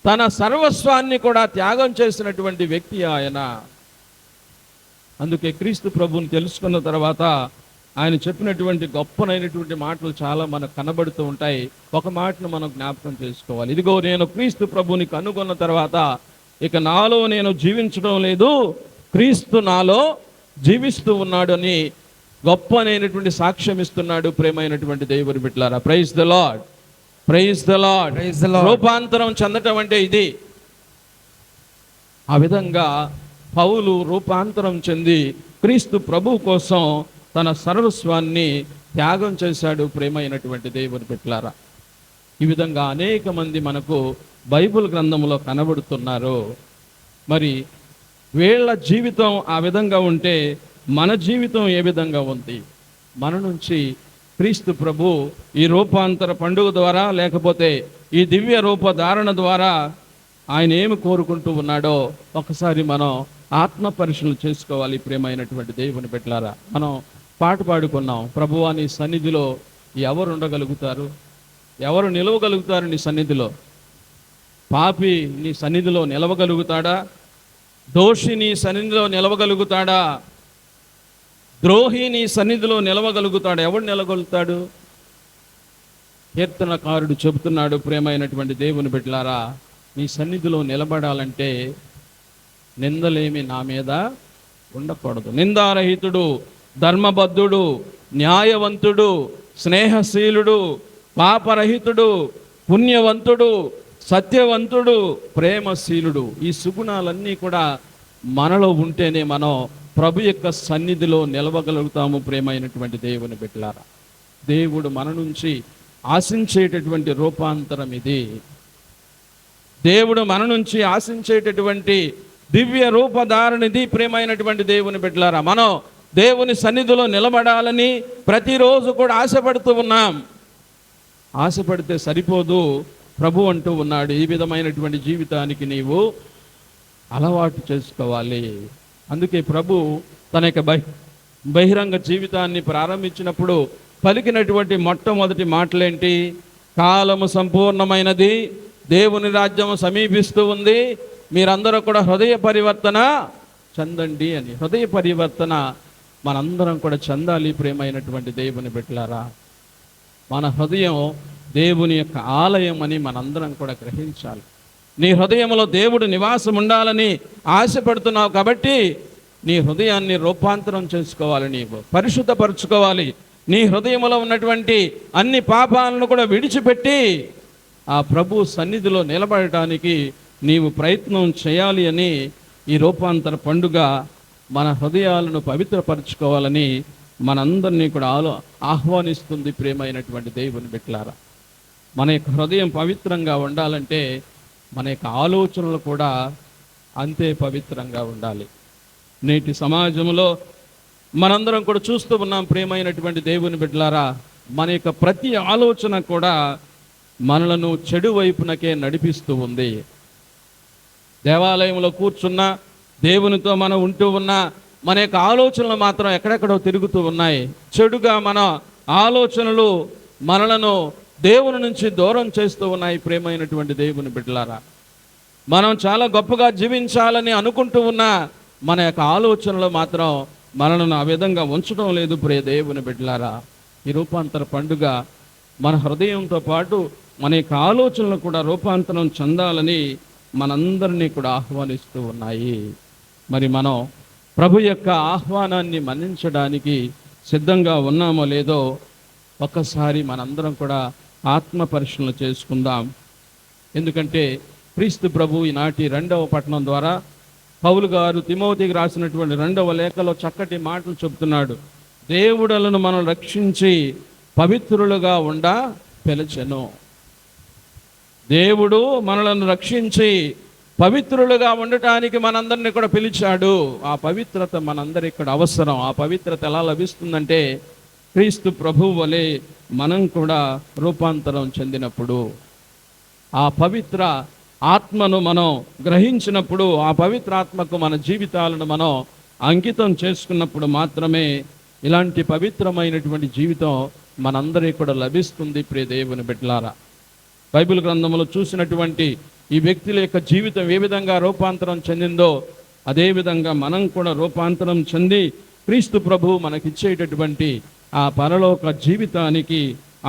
తన సర్వస్వాన్ని కూడా త్యాగం చేసినటువంటి వ్యక్తి ఆయన. అందుకే క్రీస్తు ప్రభువుని తెలుసుకున్న తర్వాత ఆయన చెప్పినటువంటి గొప్పనైనటువంటి మాటలు చాలా మనకు కనబడుతూ ఉంటాయి. ఒక మాటను మనం జ్ఞాపకం చేసుకోవాలి. ఇదిగో నేను క్రీస్తు ప్రభువుని కనుగొన్న తర్వాత ఇక నాలో నేను జీవించడం లేదు, క్రీస్తు నాలో జీవిస్తూ ఉన్నాడు అని గొప్పనైనటువంటి సాక్ష్యం ఇస్తున్నాడు. ప్రేమైనటువంటి దేవుని బిడ్డలారా, praise the lord, praise the Lord. రూపాంతరం చెందటం అంటే ఇది. ఆ విధంగా పౌలు రూపాంతరం చెంది క్రీస్తు ప్రభు కోసం తన సర్వస్వాన్ని త్యాగం చేశాడు. ప్రేమైనటువంటి దేవుని బిడ్డలారా, ఈ విధంగా అనేక మంది మనకు బైబిల్ గ్రంథంలో కనబడుతున్నారు. మరి వీళ్ళ జీవితం ఆ విధంగా ఉంటే మన జీవితం ఏ విధంగా ఉంది? మన నుంచి క్రీస్తు ప్రభు ఈ రూపాంతర పండుగ ద్వారా లేకపోతే ఈ దివ్య రూపధారణ ద్వారా ఆయన ఏమి కోరుకుంటూ ఉన్నాడో ఒకసారి మనం ఆత్మ పరిశీలన చేసుకోవాలి. ప్రేమైనటువంటి దేవుని బిడ్డలారా, మనం పాట పాడుకున్నాం, ప్రభువా నీ సన్నిధిలో ఎవరు ఉండగలుగుతారు, ఎవరు నిలవగలుగుతారు నీ సన్నిధిలో? పాపి నీ సన్నిధిలో నిలవగలుగుతాడా? దోషి నీ సన్నిధిలో నిలవగలుగుతాడా? ద్రోహి నీ సన్నిధిలో నిలవగలుగుతాడు? ఎవడు నిలవగలుగుతాడు? కీర్తనకారుడు చెబుతున్నాడు, ప్రేమైనటువంటి దేవుని బిడ్డలారా, నీ సన్నిధిలో నిలబడాలంటే నిందలేమి నా మీద ఉండకూడదు. నిందారహితుడు, ధర్మబద్ధుడు, న్యాయవంతుడు, స్నేహశీలుడు, పాపరహితుడు, పుణ్యవంతుడు, సత్యవంతుడు, ప్రేమశీలుడు, ఈ సుగుణాలన్నీ కూడా మనలో ఉంటేనే మనం ప్రభు యొక్క సన్నిధిలో నిలవగలుగుతాము. ప్రేమైనటువంటి దేవుని బిడ్డలారా, దేవుడు మన నుంచి ఆశించేటటువంటి రూపాంతరం ఇది. దేవుడు మన నుంచి ఆశించేటటువంటి దివ్య రూపధారణిది. ప్రేమైనటువంటి దేవుని బిడ్డలారా, మనం దేవుని సన్నిధిలో నిలబడాలని ప్రతిరోజు కూడా ఆశపడుతూ ఉన్నాం. ఆశపడితే సరిపోదు. ప్రభు అంటూ ఉన్నాడు, ఈ విధమైనటువంటి జీవితానికి నీవు అలవాటు చేసుకోవాలి. అందుకే ప్రభు తన యొక్క బహిరంగ జీవితాన్ని ప్రారంభించినప్పుడు పలికినటువంటి మొట్టమొదటి మాటలేంటి? కాలము సంపూర్ణమైనది, దేవుని రాజ్యము సమీపిస్తూ ఉంది, మీరందరూ కూడా హృదయ పరివర్తన చెందండి అని. హృదయ పరివర్తన మనందరం కూడా చెందాలి ప్రియమైనటువంటి దేవుని బిడ్డలారా. మన హృదయం దేవుని యొక్క ఆలయం అని మనందరం కూడా గ్రహించాలి. నీ హృదయంలో దేవుడు నివాసం ఉండాలని ఆశపడుతున్నావు కాబట్టి నీ హృదయాన్ని రూపాంతరం చేసుకోవాలి, నీవు పరిశుద్ధపరచుకోవాలి. నీ హృదయంలో ఉన్నటువంటి అన్ని పాపాలను కూడా విడిచిపెట్టి ఆ ప్రభు సన్నిధిలో నిలబడటానికి నీవు ప్రయత్నం చేయాలి అని ఈ రూపాంతర పండుగ మన హృదయాలను పవిత్రపరచుకోవాలని మనందరినీ కూడా ఆహ్వానిస్తుంది ప్రియమైనటువంటి దేవుని బిడ్డలారా. మన యొక్క హృదయం పవిత్రంగా ఉండాలంటే మన యొక్క ఆలోచనలు కూడా అంతే పవిత్రంగా ఉండాలి. నేటి సమాజంలో మనందరం కూడా చూస్తూ ఉన్నాం ప్రియమైనటువంటి దేవుని బిడ్డలారా, మన యొక్క ప్రతి ఆలోచన కూడా మనలను చెడు వైపునకే నడిపిస్తూ ఉంది. దేవాలయంలో కూర్చున్న దేవునితో మనం ఉంటూ ఉన్న మన యొక్క ఆలోచనలు మాత్రం ఎక్కడెక్కడో తిరుగుతూ ఉన్నాయి. చెడుగా మన ఆలోచనలు మనలను దేవుని నుంచి దూరం చేస్తూ ఉన్నాయి ప్రియమైనటువంటి దేవుని బిడ్డలారా. మనం చాలా గొప్పగా జీవించాలని అనుకుంటూ ఉన్న మన యొక్క ఆలోచనలు మాత్రం మనలను ఆ విధంగా ఉంచడం లేదు ప్రియ దేవుని బిడ్డలారా. ఈ రూపాంతర పండుగ మన హృదయంతో పాటు మన యొక్క ఆలోచనలు కూడా రూపాంతరం చెందాలని మనందరినీ కూడా ఆహ్వానిస్తూ ఉన్నాయి. మరి మనం ప్రభు యొక్క ఆహ్వానాన్ని మన్నించడానికి సిద్ధంగా ఉన్నామో లేదో ఒక్కసారి మనందరం కూడా ఆత్మ పరిశీలన చేసుకుందాం. ఎందుకంటే క్రీస్తు ప్రభు ఈనాటి 2వ పట్టణం ద్వారా పౌలు గారు తిమోతికి రాసినటువంటి 2వ లేఖలో చక్కటి మాటలు చెబుతున్నాడు. దేవుడులను మనం రక్షించి పవిత్రులుగా పిలిచెను. దేవుడు మనలను రక్షించి పవిత్రులుగా ఉండటానికి మనందరినీ కూడా పిలిచాడు. ఆ పవిత్రత మనందరికి ఇక్కడ అవసరం. ఆ పవిత్రత ఎలా లభిస్తుందంటే క్రీస్తు ప్రభువు వలె మనం కూడా రూపాంతరం చెందినప్పుడు, ఆ పవిత్ర ఆత్మను మనం గ్రహించినప్పుడు, ఆ పవిత్ర ఆత్మకు మన జీవితాలను మనం అంకితం చేసుకున్నప్పుడు మాత్రమే ఇలాంటి పవిత్రమైనటువంటి జీవితం మనందరికీ కూడా లభిస్తుంది ప్రియ దేవుని బిడ్డలారా. బైబిల్ గ్రంథంలో చూసినటువంటి ఈ వ్యక్తుల యొక్క జీవితం ఏ విధంగా రూపాంతరం చెందిందో అదేవిధంగా మనం కూడా రూపాంతరం చెంది క్రీస్తు ప్రభువు మనకిచ్చేటటువంటి ఆ పరలోక జీవితానికి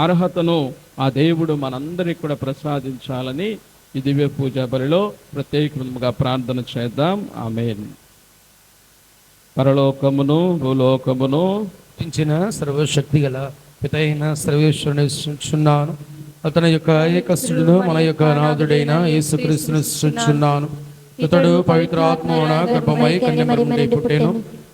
అర్హతను ఆ దేవుడు మనందరికీ కూడా ప్రసాదించాలని ఈ దివ్య పూజ బలిలో ప్రత్యేకంగా ప్రార్థన చేద్దాం. ఆమేన్. పరలోకమును భూలోకమును పెంచిన సర్వశక్తి గల పితైన సర్వేశ్వరుని సృష్టించున్నాను. అతని యొక్క ఏకస్తుడును మన యొక్క నాథుడైన యేసుక్రీస్తును సృష్టించున్నాను. ఇతడు పవిత్రాత్మన గర్భమై కన్యమరి నుండి పుట్టెను.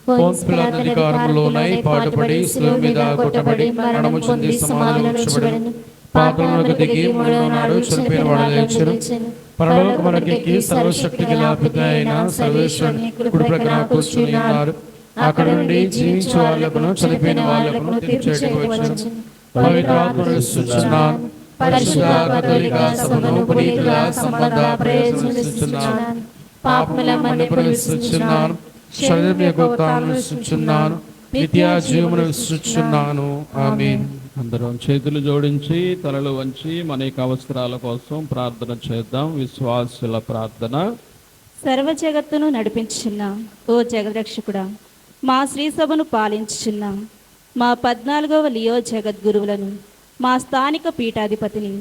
పోన్స్ పిలాతు అధికారంలోనై పాటుపడి శిలువ మీద కొట్టబడి మరణము చెంది సమాధిలో ఉంచబడెను. పాతాళమునకు దిగి మూడవ నాడు చనిపోయిన వాడు లేచెను. పరలోకమునకెక్కి సర్వశక్తి గల పితైన సర్వేశ్వరుని కుడి ప్రక్కన కూర్చుని ఉన్నారు. అక్కడ నుండి జీవించే వాళ్ళకును చనిపోయిన వాళ్ళకును తీర్పు చేయడానికి వచ్చెను. పవిత్రాత్మను విశ్వసిస్తున్నాను. పరిశుద్ధ కథోలిక సభను పునీతుల సంబంధ ప్రయోజనం విశ్వసిస్తున్నాను. పాపముల మన్నిపును విశ్వసిస్తున్నాను. శరీరం యొక్క ఉత్థానమును విశ్వసిస్తున్నాను. నిత్య జీవమును విశ్వసిస్తున్నాను. ఆమేన్. అందరం చేతులు జోడించి తలలు వంచి మన యొక్క అవసరాల కోసం ప్రార్థన చేద్దాం. విశ్వాసుల ప్రార్థన. సర్వ జగత్తును నడిపించుచున్న ఓ జగద్రక్షకుడా, మా శ్రీసభను పాలించుచున్న మా 14వ లియో జగద్గురువులను, మా స్థానిక పీఠాధిపతిని,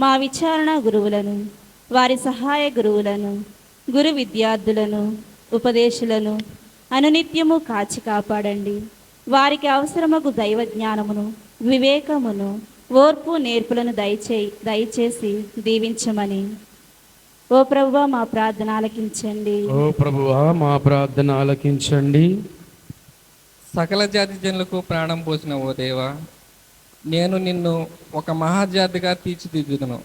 మా విచారణ గురువులను, వారి సహాయ గురువులను, గురు విద్యార్థులను, ఉపదేశులను అనునిత్యము కాచి కాపాడండి. వారికి అవసరమగు దైవ జ్ఞానమును, వివేకమును, ఓర్పు నేర్పులను దయచేసి దీవించమని ఓ ప్రభువా మా ప్రార్థన ఆలకించండి. ఓ ప్రభువా మా ప్రార్థన ఆలకించండి. సకల జాతి జనులకు ప్రాణం పోసిన ఓ దేవా, నేను నిన్ను ఒక మహాజాతిగా తీర్చిదిద్దును,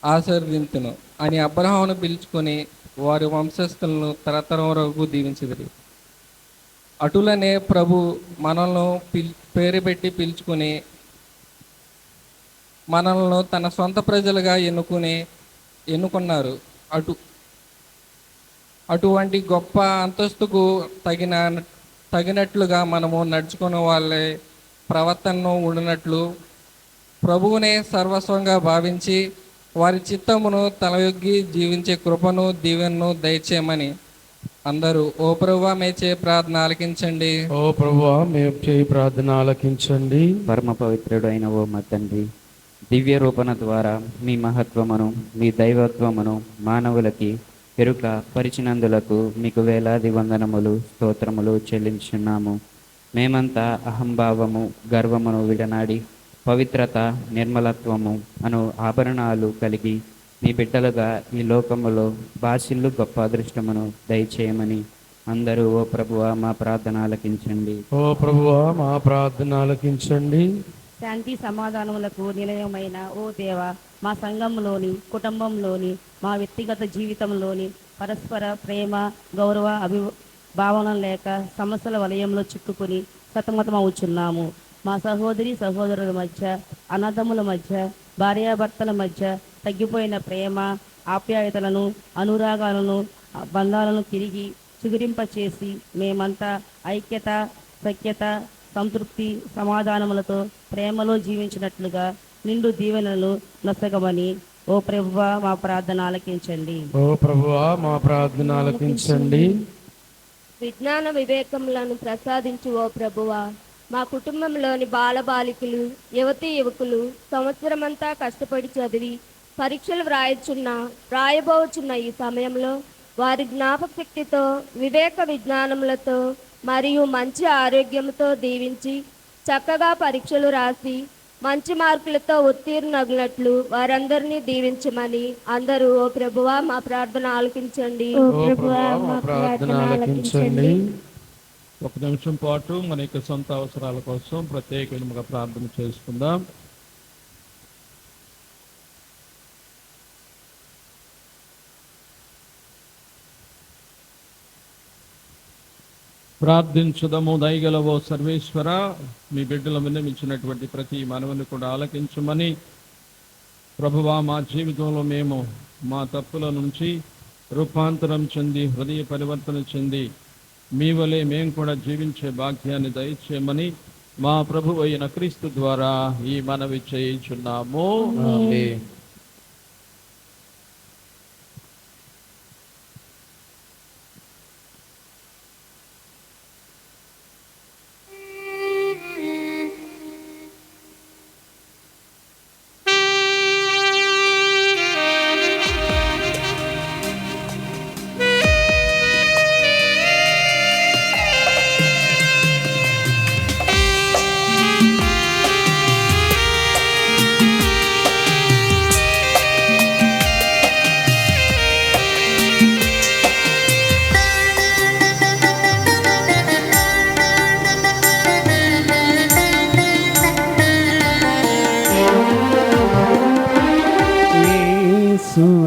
ఆశీర్వదింతును అని అబ్రహామును పిలుచుకొని వారి వంశస్థులను తరతరం వరకు దీవించదు. అటులనే ప్రభు మనల్ని పేరు పెట్టి పిలుచుకుని మనల్ని తన సొంత ప్రజలుగా ఎన్నుకున్నారు. అటువంటి గొప్ప అంతస్తుకు తగినట్లుగా మనము నడుచుకునే వాళ్ళే ప్రవర్తనను ఉండినట్లు ప్రభువునే సర్వస్వంగా భావించి వారి చిత్తమును తలయొగ్గి జీవించే కృపను దీవెనను దయచేయమని అందరూ ఓ ప్రభువా మేచే ప్రార్థన ఆలకించండి. ఓ ప్రభువా మేము చేయి ప్రార్థన ఆలకించండి. పరమ పవిత్రుడు అయిన ఓ మా తండ్రి, దివ్య రూపణ ద్వారా మీ మహత్వమును మీ దైవత్వమును మానవులకి ఎరుక పరిచినందులకు మీకు వేలాది వందనములు స్తోత్రములు చెల్లించున్నాము. మేమంతా అహంభావము గర్వమును విడనాడి పవిత్రత నిర్మలత్వము అను ఆభరణాలు కలిగి మీ బిడ్డలుగా ఈ లోకములో బాసిల్లు గొప్ప అదృష్టమును దయచేయమని అందరూ ఓ ప్రభువా మా ప్రార్థన ఆలకించండి. ఓ ప్రభువా మా ప్రార్థన ఆలకించండి. శాంతి సమాధానములకు నిలయమైన ఓ దేవ, మా సంఘంలోని కుటుంబంలోని మా వ్యక్తిగత జీవితంలోని పరస్పర ప్రేమ గౌరవ భావన లేక సమస్యల వలయంలో చిక్కుకుని సతమతమవుచున్నాము. మా సహోదరి సహోదరుల మధ్య, అన్నదమ్ముల మధ్య, భార్యాభర్తల మధ్య తగ్గిపోయిన ప్రేమ ఆప్యాయతలను అనురాగాలను బంధాలను తిరిగి చిగురింపచేసి మేమంతా ఐక్యత సఖ్యత సంతృప్తి సమాధానములతో ప్రేమలో జీవించినట్లుగా నిండు దీవెనలు నొసగమని ఓ ప్రభువా మా ప్రార్థన ఆలకించండి. ఓ ప్రభువా మా ప్రార్థన ఆలకించండి. విజ్ఞాన వివేకములను ప్రసాదించు ఓ ప్రభువా, మా కుటుంబంలోని బాలబాలికలు యువతీ యువకులు సంవత్సరమంతా కష్టపడి చదివి పరీక్షలు వ్రాయబోచున్న ఈ సమయంలో వారి జ్ఞాపక శక్తితో వివేక విజ్ఞానములతో మరియు మంచి ఆరోగ్యంతో దీవించి చక్కగా పరీక్షలు రాసి మంచి మార్కులతో ఉత్తీర్ణులగునట్లు వారందరినీ దీవించమని అందరూ ఓ ప్రభువా మా ప్రార్థన ఆలకించండి. ఓ ప్రభువా మా ప్రార్థన ఆలకించండి. ఒక నిమిషం పాటు మన యొక్క సొంత అవసరాల కోసం ప్రత్యేకంగా ప్రార్థన చేసుకుందాం. ప్రార్థించుదము. దయగలవో సర్వేశ్వర, మీ బిడ్డల విన్నవించినటువంటి ప్రతి మనవిని కూడా ఆలకించమని ప్రభువా, మా జీవితంలో మేము మా తప్పుల నుంచి రూపాంతరం చెంది హృదయ పరివర్తన చెంది మీ వలె మేము కూడా జీవించే భాగ్యాన్ని దయచేయమని మా ప్రభు అయిన క్రీస్తు ద్వారా ఈ మనవి చేయించున్నాము. ఆమేన్.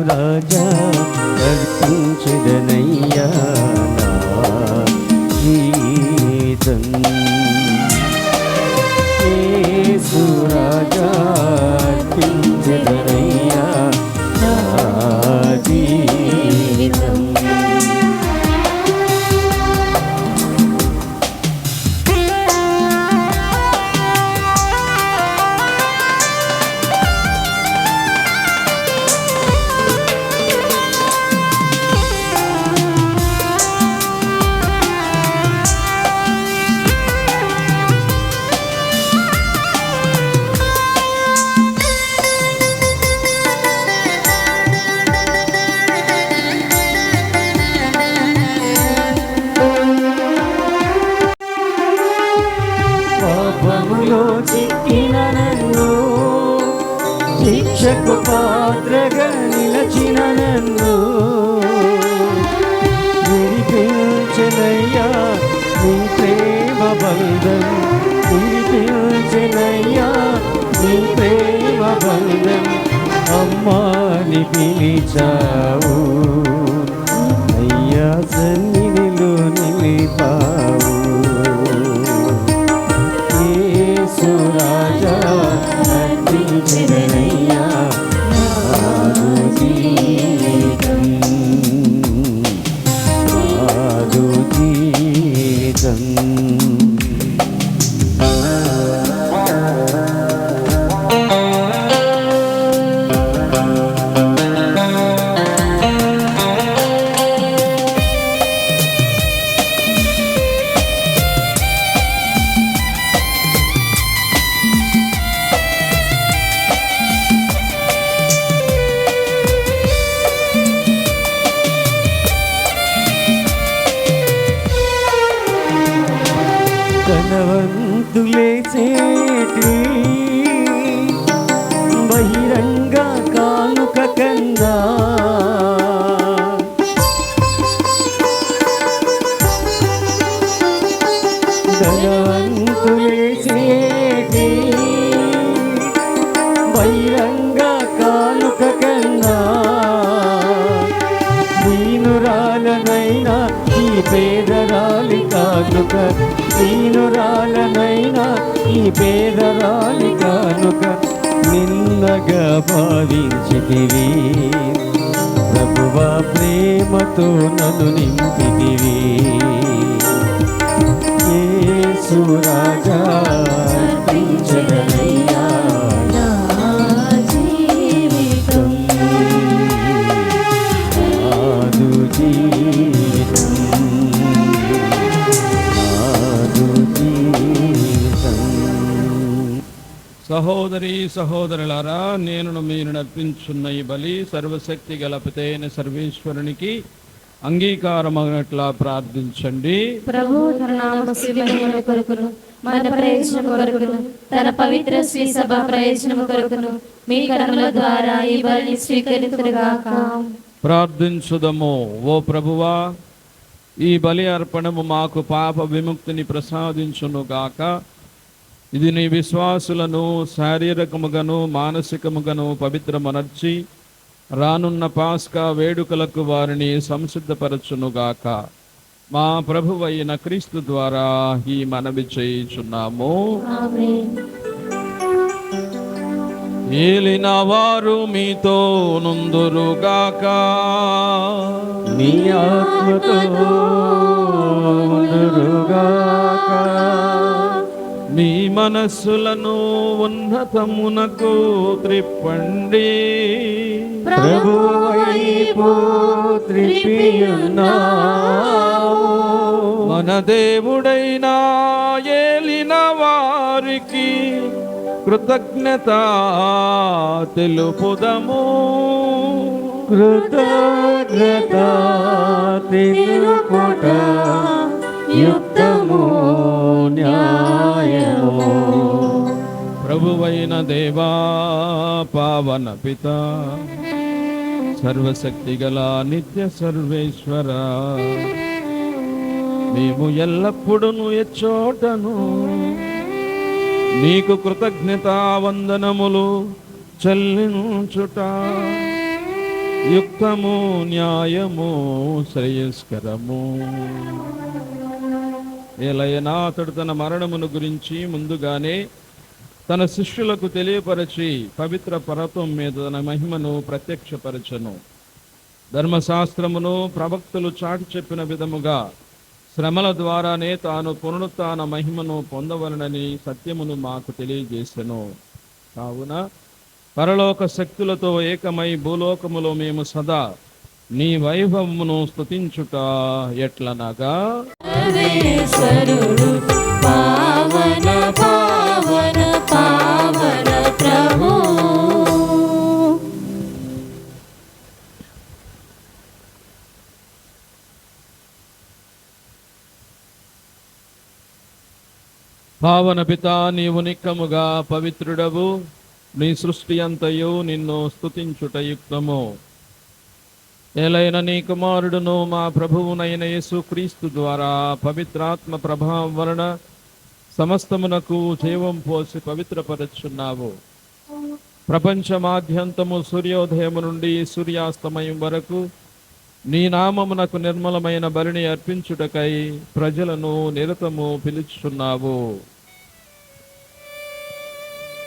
రాజా అర్పించదనయ్యా నా జీవితం. యేసు రాజా అర్పించదనయ్యా నా జీవితం. పాపములో చిక్కిన నన్ను, శిక్షకు పాత్రగా నిలచిన నన్ను విడిపించెనయ్యా నీ ప్రేమ బంధం, విడిపించెనయ్యా నీ ప్రేమ బంధం. అమ్మాని పిలిచావు, అయ్యా సన్నిధిలో నిలిపావు. యేసు రాజా అర్పించెనయ్యా నాదు జీవితం, నాదు జీవితం. ధనవంతులే చేటి బహిరంగ కానుక కన్నా ధనవంతులే చేటి బహిరంగ కానుక కన్నా దీనురాలనైనా ఈ పేదరాలి కానుక దీనురాలనైనా ఈ పేదరాలి కానుక నిన్నగా భావించితివి ప్రభువా ప్రేమతో నన్ను నింపితివి యేసు రాజా అర్పించదనయ్యా నా జీవితం నాదు జీవితం నాదు జీవితం. సహోదరి సహోదరులారా, నేను మీరు నర్పించున్న ఈ బలి సర్వశక్తి గల పితైన సర్వేశ్వరునికి అంగీకారమగినట్లా ప్రార్థించండి. ప్రభు తన నామ మహిమ కొరకును మన ప్రయోజనం కొరకును తన పవిత్ర శ్రీ సభ ప్రయోజనం కొరకును మీ కర్మల ద్వారా ఈ బలిని స్వీకరించుగాక. ప్రార్థించుదము. ఓ ప్రభువా, ఈ బలి అర్పణము మాకు పాప విముక్తిని ప్రసాదించునుగాక. ఇది నీ విశ్వాసులను శారీరకముగాను మానసికముగాను పవిత్రమనర్చి రానున్న పాస్కా వేడుకలకు వారిని సంసిద్ధపరచునుగాక. మా ప్రభువైన క్రీస్తు ద్వారా ఈ మనవి చేయుచున్నాము. ఆమేన్. ఏలిన వారు మీతో నుందురుగాక. నీ ఆత్మతో ఉండురుగాక. మీ మనస్సులను ఉన్నతమునకు త్రిప్పండి. ప్రభువైపు త్రిప్పియున్నావు. మన దేవుడైన ఏలిన వారికి కృతజ్ఞత తెలుపుదము. కృతజ్ఞత తెలుపుట యుక్తము న్యాయము. ప్రభువైన దేవా, పావన పిత, సర్వశక్తి గల నిత్య సర్వేశ్వర, మేము ఎల్లప్పుడూ ఎచ్చోటను నీకు కృతజ్ఞతా వందనములు చెల్లించుట యుక్తము న్యాయము శ్రేయస్కరము. ఏలయనా అతడు తన మరణమును గురించి ముందుగానే తన శిష్యులకు తెలియపరచి పవిత్ర పర్వతం మీద తన మహిమను ప్రత్యక్షపరచను. ధర్మశాస్త్రమును ప్రవక్తలు చాటి చెప్పిన విధముగా శ్రమల ద్వారానే తాను పునరుత్థాన మహిమను పొందవలనని సత్యమును మాకు తెలియజేసెను. కావున పరలోక శక్తులతో ఏకమై భూలోకములో మేము సదా నీ వైభవమును స్తుతించుట ఎట్లనగా, సర్వేశ్వరుడు పావన పావన పావన ప్రభు. పావన పిత, నీవు నిక్కముగా పవిత్రుడవు. నీ సృష్టి అంతయు నిన్ను స్తుతించుట యుక్తము. ఏలైన నీ కుమారుడును మా ప్రభువునైన యేసు క్రీస్తు ద్వారా పవిత్రాత్మ ప్రభావం వలన సమస్తమునకు జీవం పోసి పవిత్రపరచున్నావు. ప్రపంచమాద్యంతము సూర్యోదయము నుండి సూర్యాస్తమయం వరకు నీ నామమునకు నిర్మలమైన బలిని అర్పించుటకై ప్రజలను నిరతము పిలుచుచున్నావు.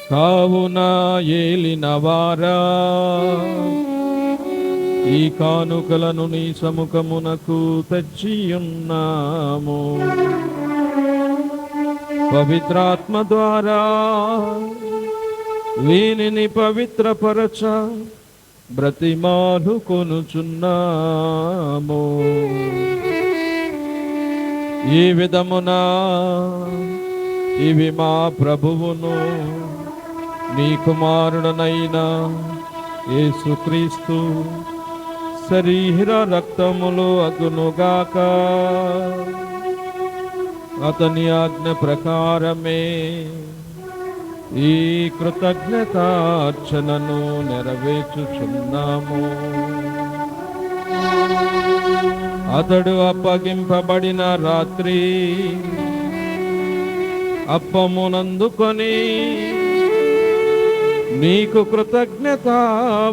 కావున ఏలినవారా, ఈ కానుకలను నీ సముఖమునకు తెచ్చియున్నాము. పవిత్రాత్మ ద్వారా వీనిని పవిత్రపరచ బ్రతిమాలు కొనుచున్నాము. ఈ విధమున ఇవి మా ప్రభువును నీ కుమారుడనైన యేసుక్రీస్తు శరీర రక్తములు అగునుగాక. అతని ఆజ్ఞ ప్రకారమే ఈ కృతజ్ఞతార్చనను నెరవేర్చుచున్నాము. అతడు అప్పగింపబడిన రాత్రి అప్పమునందుకొని నీకు కృతజ్ఞతా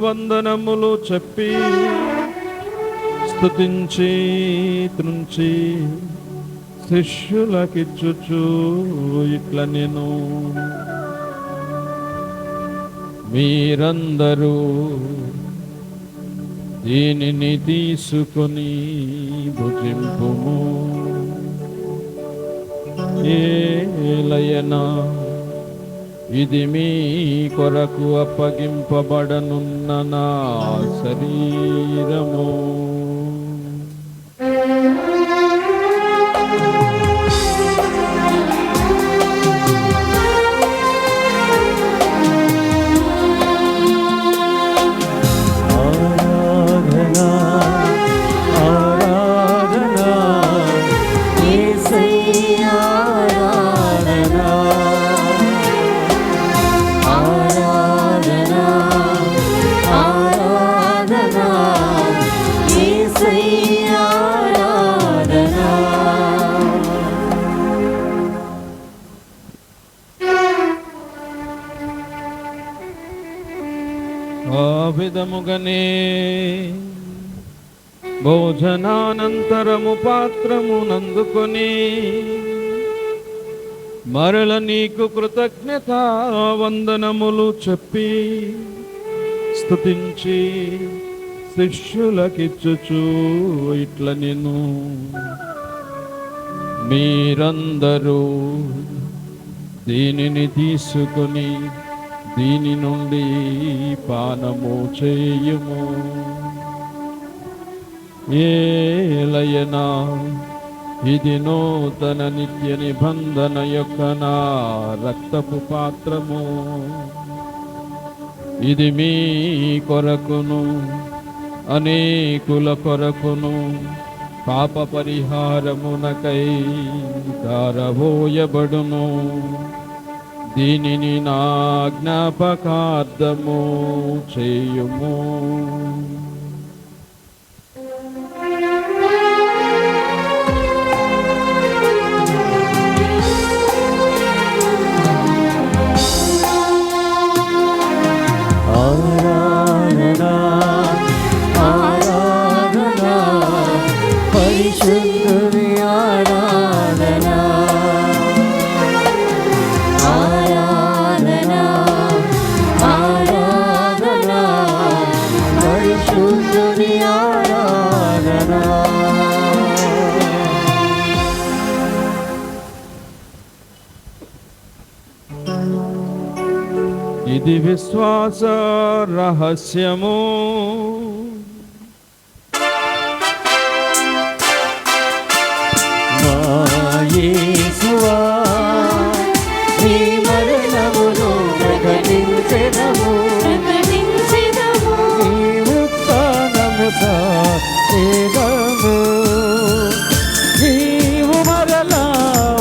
వందనములు చెప్పి స్తుతించి త్రుంచి శిష్యులకిచ్చుచు ఇట్ల నేను మీరందరూ దీనిని తీసుకొని భుజింపుము. ఏలయనా ఇది మీ కొరకు అప్పగింపబడనున్న నా శరీరము. ఆరాధనా ఆరాధనా యేసయ్యా ఆరాధనా ఆరాధనా ఆరాధనా యేసయ్యా ఆరాధనా. ఆ విధముగానే భోజనానంతరము పాత్రమునందుకొని మరల నీకు కృతజ్ఞతా వందనములు చెప్పి స్తుతించి శిష్యులకిచ్చుచు ఇట్ల నేను మీరందరూ దీనిని తీసుకొని దీని నుండి పానము చేయుము. ఏలయనా ఇది నూతన నిత్య నిబంధన యొక్క నా రక్తపు పాత్రము. ఇది మీ కొరకును అనేకుల కొరకును పాప పరిహారమునకై ధారవోయబడును. దీనిని నా జ్ఞాపకార్థము చేయుము. ఆరాధనా ఆరాధనా పరిశుద్ధుని ఆరాధనా ఆరాధనా ఆరాధనా పరిశుద్ధుని ఆరాధనా. ఇది విశ్వాస రహస్యము. మా యేసువా నీ మరణమును ప్రకటించెదము నీ ఉత్థానము సాగము. నీవు మరలా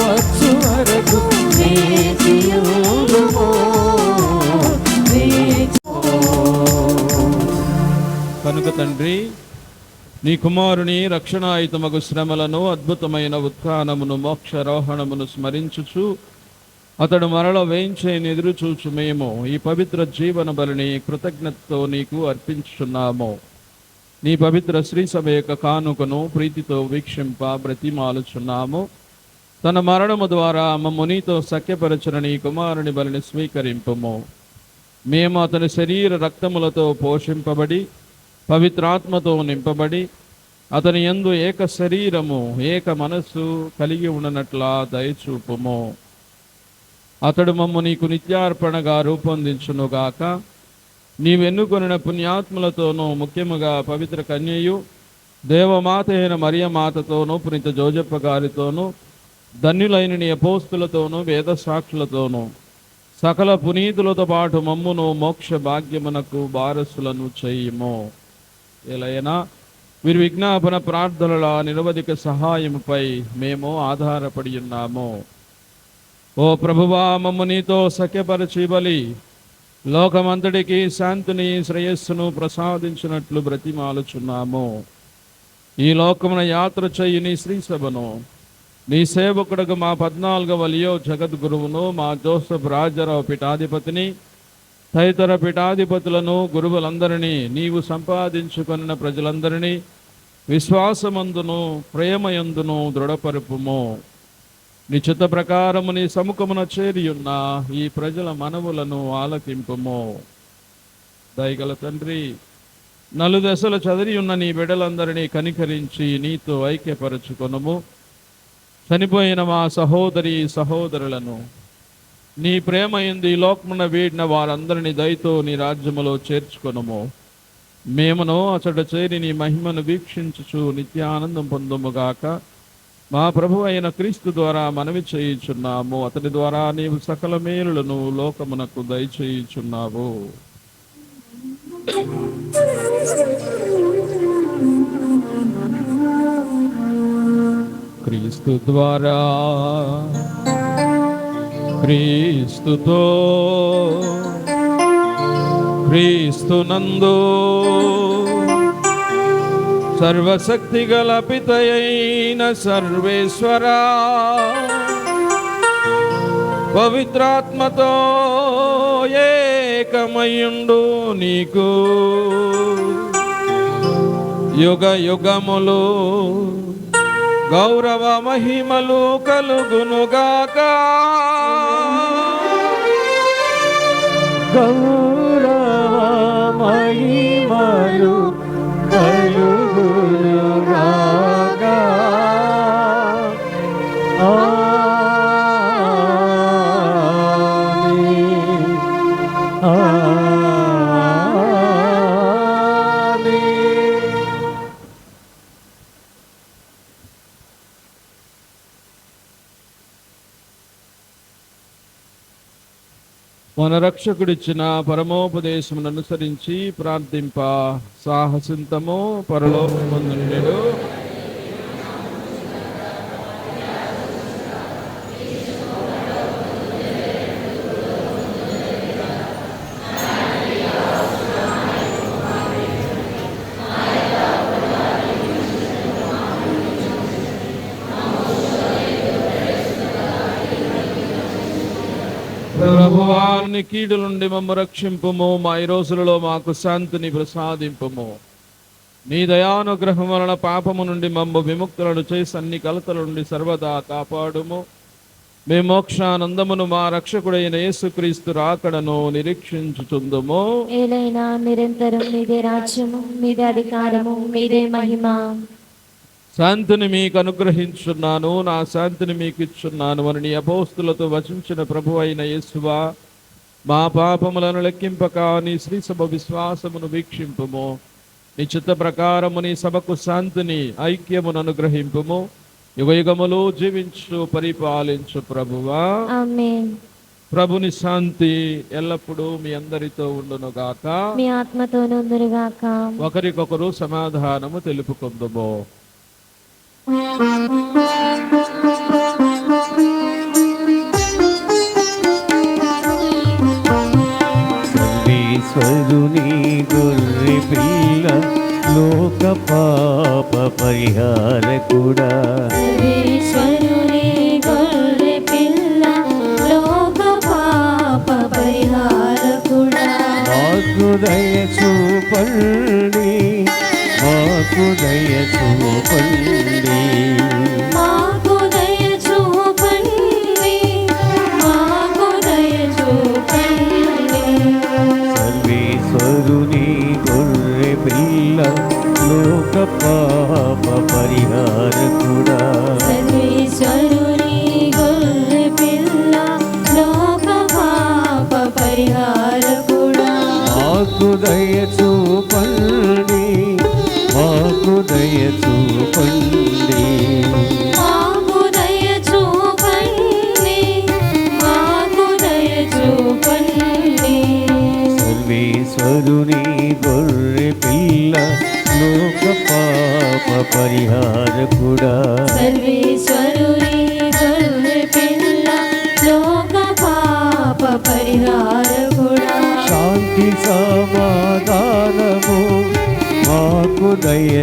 వచ్చు వరకు వేచియుందుము. కనుక తండ్రి నీ కుమారుని రక్షణాయుతమగు శ్రమలను అద్భుతమైన ఉత్థానమును మోక్షారోహణమును స్మరించుచు అతడు మరల వేయించేని ఎదురు చూచు మేము ఈ పవిత్ర జీవన బలిని కృతజ్ఞతతో నీకు అర్పించుచున్నాము. నీ పవిత్ర శ్రీ సభ యొక్క కానుకను ప్రీతితో వీక్షింప బ్రతిమాలుచున్నాము. తన మరణము ద్వారా మమ్ము నీతో సఖ్యపరచిన నీ కుమారుని బలిని స్వీకరింపుము. మేము అతని శరీర రక్తములతో పోషింపబడి పవిత్రాత్మతో నింపబడి అతని యందు ఏక శరీరము ఏక మనస్సు కలిగి ఉండనట్లా దయచూపుము. అతడు మమ్ము నీకు నిత్యార్పణగా రూపొందించునుగాక. నీవెన్నుకొనిన పుణ్యాత్ములతోనూ ముఖ్యముగా పవిత్ర కన్యయు దేవమాత అయిన మరియమాతతోనూ పునీత జోజప్ప గారితోనూ ధన్యులైన నీ అపోస్తులతోనూ వేద సాక్షులతోనూ సకల పునీతులతో పాటు మమ్మును మోక్ష భాగ్యమునకు వారసులను చేయుము. ఎలయనా వీరి విజ్ఞాపన ప్రార్థనల నిరవధిక సహాయముపై మేము ఆధారపడి ఉన్నాము. ఓ ప్రభువా, మమ్ము నీతో సఖ్యపరచి బలి లోకమంతటికి శాంతిని శ్రేయస్సును ప్రసాదించినట్లు బ్రతిమాలుచున్నాము. ఈ లోకమున యాత్ర చెయ్యి నీ శ్రీసభను, నీ సేవకుడుకు మా 14వ లియో జగద్గురువును, మా జోసెఫ్ రాజారావు పీఠాధిపతిని, తదితర పీఠాధిపతులను, గురువులందరినీ, నీవు సంపాదించుకున్న ప్రజలందరినీ విశ్వాసమందును ప్రేమయందును దృఢపరుపుము. నీ చిత్త ప్రకారము నీ సముఖమున చేరియున్న ఈ ప్రజల మనవులను ఆలకింపుము. దయగల తండ్రి, నలుదశలు చదిరి ఉన్న నీ బిడ్డలందరినీ కనికరించి నీతో ఐక్యపరచుకొనుము. చనిపోయిన మా సహోదరి సహోదరులను నీ ప్రేమ యందు ఈ లోకమున వీడిన వారందరినీ దయతో నీ రాజ్యములో చేర్చుకొనుము. మేమును అచట చేరి నీ మహిమను వీక్షించుచు నిత్యానందం పొందుముగాక. మా ప్రభు అయిన క్రీస్తు ద్వారా మనవి చేయుచున్నాము. అతని ద్వారా నీవు సకల మేలులను లోకమునకు దయచేయుచున్నావు. క్రీస్తు ద్వారా, క్రీస్తుతో, క్రీస్తునందు సర్వశక్తి గల పితయైన సర్వేశ్వరా, పవిత్రాత్మతో ఏకమయుండు నీకు యుగ యుగములు గౌరవ మహిమలు కలుగునుగాక. గౌరవ మహిమలు కలుగునుగాక. ఆమేన్. ఆమేన్. మన రక్షకుడిచ్చిన పరమోపదేశమును అనుసరించి ప్రార్థింప సాహసింతము. పరలోకమందుండెను ప్రభువాని కీడు నుండి మమ్ము రక్షింపుము. మా ఈ రోజులలో మాకు శాంతిని ప్రసాదింపుము. నీ దయానుగ్రహం వలన పాపము నుండి మమ్ము విముక్తులను చేసి అన్ని కలతల నుండి సర్వదా కాపాడుము. మీ మోక్షానందమును మా రక్షకుడైన యేసుక్రీస్తు రాకడను నిరీక్షించుచుందుము. ఏలైనా నిరంతరం మీదే రాజ్యము, మీదే అధికారము, మీదే మహిమ. శాంతిని మీకు అనుగ్రహించున్నాను, నా శాంతిని మీకు ఇచ్చున్నాను అని నీ అపోస్తులతో వచించిన ప్రభు అయిన యేసువా, మా పాపములను లెక్కింపక నీ శ్రీ సభ విశ్వాసమును వీక్షింపుము. నీ చిత్త ప్రకారము నీ సభకు శాంతిని ఐక్యమును అనుగ్రహింపుము. యుగయుగములు జీవించు పరిపాలించు ప్రభువా. ఆమేన్. ప్రభుని శాంతి ఎల్లప్పుడూ మీ అందరితో ఉండునుగాక. మీ ఆత్మతోనూ ఉండునుగాక. ఒకరికొకరు సమాధానము తెలుపుకుందుము. సర్వేశ్వరుని గొర్రె పిల్ల, లోక పాప పరిహారకుడా, సర్వేశ్వరుని గొర్రె పిల్ల, లోక పాప పరిహారకుడా, మాకు దయ చూపండి, మాకు దయ చూపండి, మాకు దయ చూపండి, మాకు దయ చూపండి. సర్వేశ్వరుని గొర్రె పిల్ల, లోక పాప పరిహారకుడా, సర్వేశ్వరుని గొర్రె పిల్ల, లోక పాప పరిహారకుడా, మాకు దయ చూపండి, మాకు దయ చూపండి.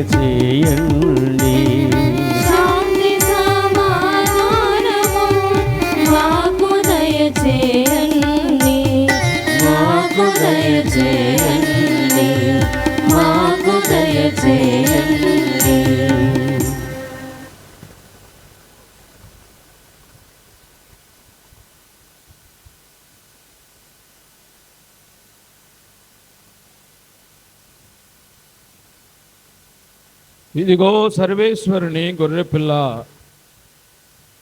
దయచేయండి. శాంతి సమాధానము మాకు దయచేయండి, మాకు దయచేయండి, మాకు దయచేయండి. ఇదిగో సర్వేశ్వరుని గొర్రెపిల్ల,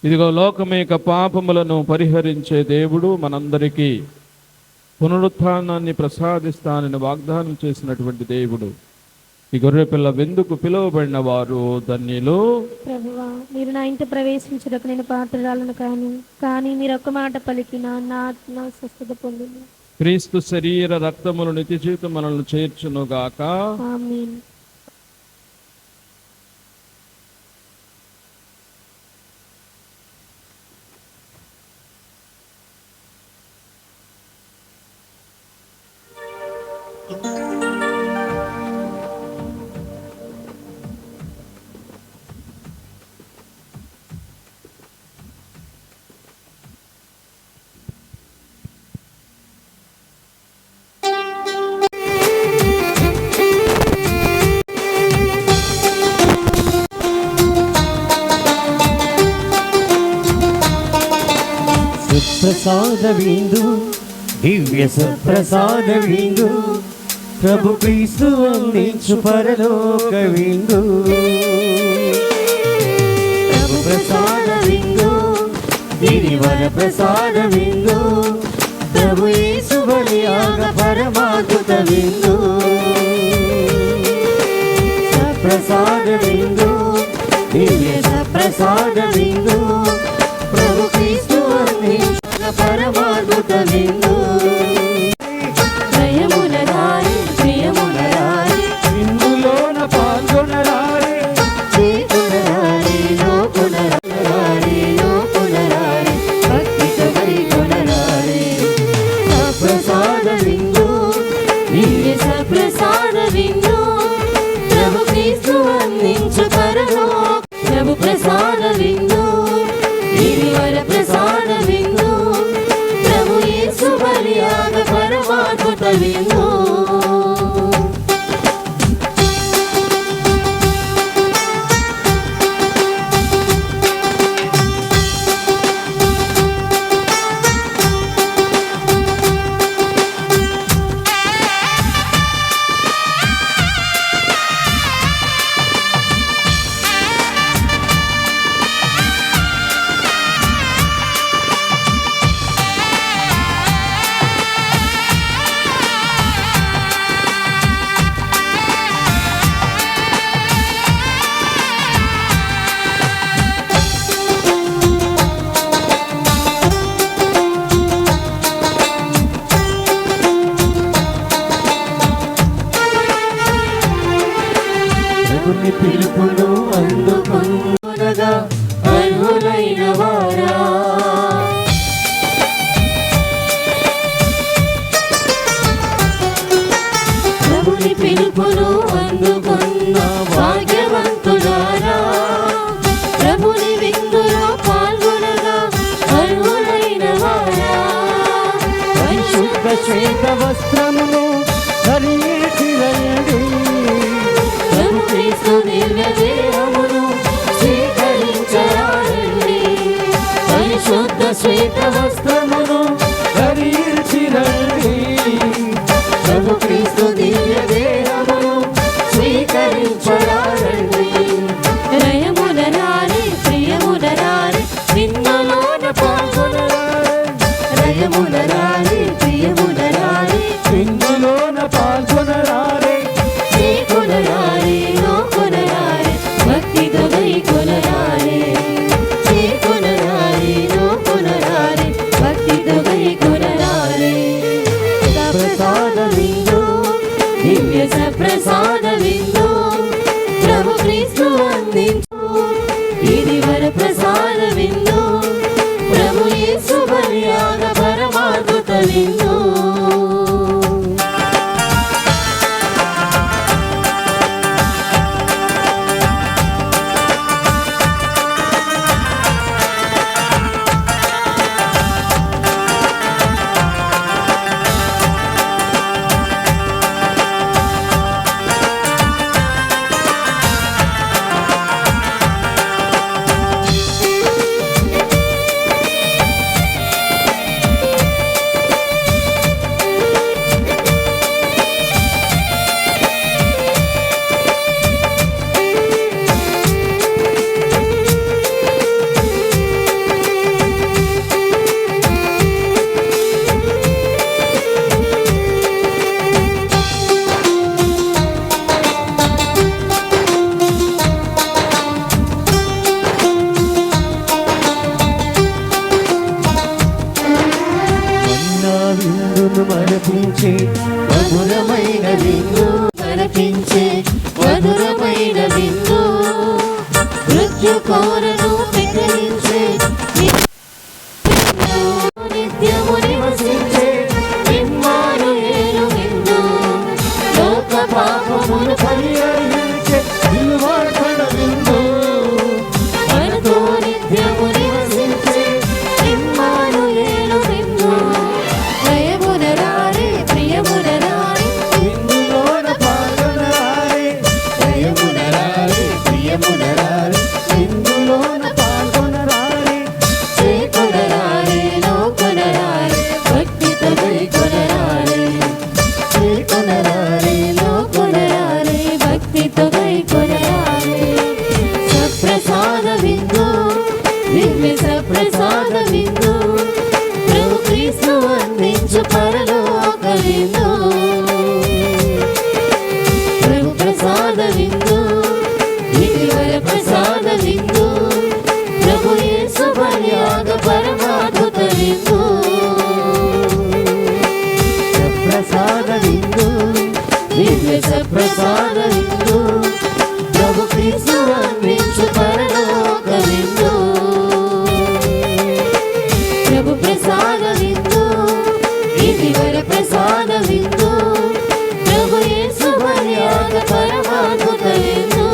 ఇదిగో లోకం యొక్క పాపములను పరిహరించే దేవుడు మనందరికీ పునరుత్థానాన్ని ప్రసాదిస్తానని వాగ్దానం చేసినటువంటి దేవుడు. ఈ గొర్రెపిల్ల విందుకు పిలువబడిన వారు ధన్యులు. ప్రభువా, మీరు నా ఇంట ప్రవేశించుటకు నేను పాత్రురాలను కానీ మీరు ఒక్క మాట పలికిన నా ఆత్మ స్వస్థత పొందును. క్రీస్తు శరీర రక్తములు నిత్య జీవితం మనల్ని చేర్చును గాక. ఆమేన్. సుప్రసాద విందు, దివ్య సుప్రసాద విందు, ప్రభు క్రీస్తు అందించు పరలోక విందు. ప్రభు ప్రసాద విందు, గిరివర ప్రసాద విందు, ప్రభు యేసు బలియాగ పరమాద్భుత విందు. సప్రసాద విందు, దివ్య సప్రసాద విందు, ప్రభు క్రీస్తు అందించు పరమాద్భుత విందు. ప్రియమునరారి, ప్రియమునరారి, విందులోన పాల్గొనరారే, చేకునరారి, లోకునరారి, లోకునరారి, భక్తితో వైకొనరారి. సప్రసాద విందు, దివ్య సప్రసాద విందు, ప్రభు క్రీస్తు అందించు పరలోక ప్రభు ప్రసాద విందు, గిరివర ప్రసాద విందు, ప్రభు యేసు బలియాగ పరమాద్భుత విందు. ప్రభుని పిలుపును అందుకొనగా అర్హులైన వారా, ప్రభుని పిలుపును అందుకున్న భాగ్యవంతులారా, ప్రభుని విందులో పాల్గొనగా అర్హులైన వారా. పరిశుద్ధ శ్వేత వస్త్రమును ధరించిరండి, ప్రభు క్రీస్తు దివ్య దేహమును స్వీకరించరారండి. పరిశుద్ధ శ్వేత వస్త్రమును ధరించిరండి, ప్రభు క్రీస్తు దివ్య దేహమును స్వీకరించరారండి. రయమునరారి, ప్రియమునరారి, విందులోన పాల్గొనరారి. రయమునరారి, ప్రియమునరారి, విందులోన పాల్గొనరారే, చేకొనరారి, లోకొనరారి, భక్తితో వైకొనరారి. చేకొనరారి, లోకొనరారి, భక్తితో వైకొనరారి. ప్రసాద విందు, దివ్య సప్రసాద విందు, ప్రభు క్రీస్తు అందించు ఇది వర ప్రసాద విందు, ప్రభు యేసు బలియాగ పరమాద్భుత విందు. ఆరగించే మధురమైన విందు నడిపించే మధురమైన విందు మృత్యు కోరను పెకలించే నిత్యము నివసించే ఇమ్మానుయేలు విందు లోక పాపమును పరిహరించే నిలువార్పణ విందు మనతో నిత్యము నివసించే ఇమ్మానుయేలు విందు ప్రియమునరారే ప్రియమునరారే విందులోన పాల్గొనరారే ప్రియమునరారే ప్రియమునరారే విందులోన పాల్గొనరారే చేకొనరారే లోకొనరారే భక్తితో కొనరారే చేకొనరారే లోకొనరారే భక్తితో కొనరారే సప్రసాద విందు దివ్య సప్రసాద విందు ప్రభు క్రీస్తు అందించు పరలోక విందు ప్రభు ప్రసాద విందు ఇది వర ప్రసాద విందు ప్రభు యేసు బలియాగ పరమాద్భుత విందు ప్రసాద విందు దివ్య సప్రసాద విందు ప్రభు క్రీస్తు అందించు పరలోక విందు ప్రభు ప్రసాద విందు ఇది వర ప్రసాద విందు ప్రభు యేసు బలియాగ పరమాద్భుత విందు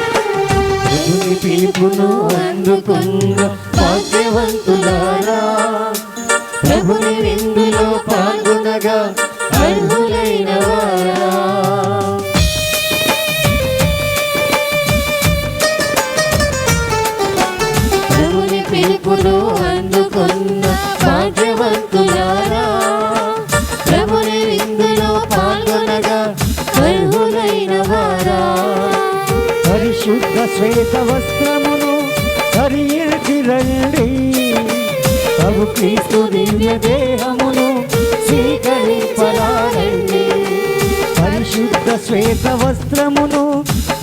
ప్రభుని పిలుపును అందుకున్న భాగ్యవంతులారా ప్రభుని విందులో పాల్గొనగా అర్హులైన వారా ప్రభుని పిలుపును అందుకున్న భాగ్యవంతులారా ప్రభుని విందులో పాల్గొనగా అర్హులైన వారా పరిశుద్ధ శ్వేత వస్త్రమును ధరించి రండి ప్రభు క్రీస్తు దివ్య దేహమును స్వీకరింపరారండి పరిశుద్ధ శ్వేత వస్త్రమును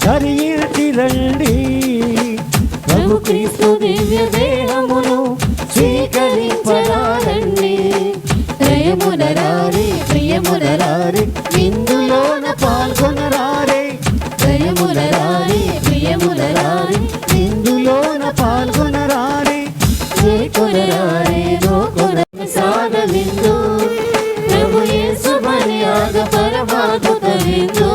ధరించి రండి ప్రభు క్రీస్తు దివ్య దేహమును స్వీకరింపరారండి ప్రియమునరారే ప్రియమునరారే విందులోన పాల్గొనరారే ప్రియమునరారే ప్రియమునరారే విందులోన పాల్గొనరారే చేకొనరారే లోకొన ప్రసాద విందు ప్రభు యేసు బలియాగ పరమాద్భుత విందు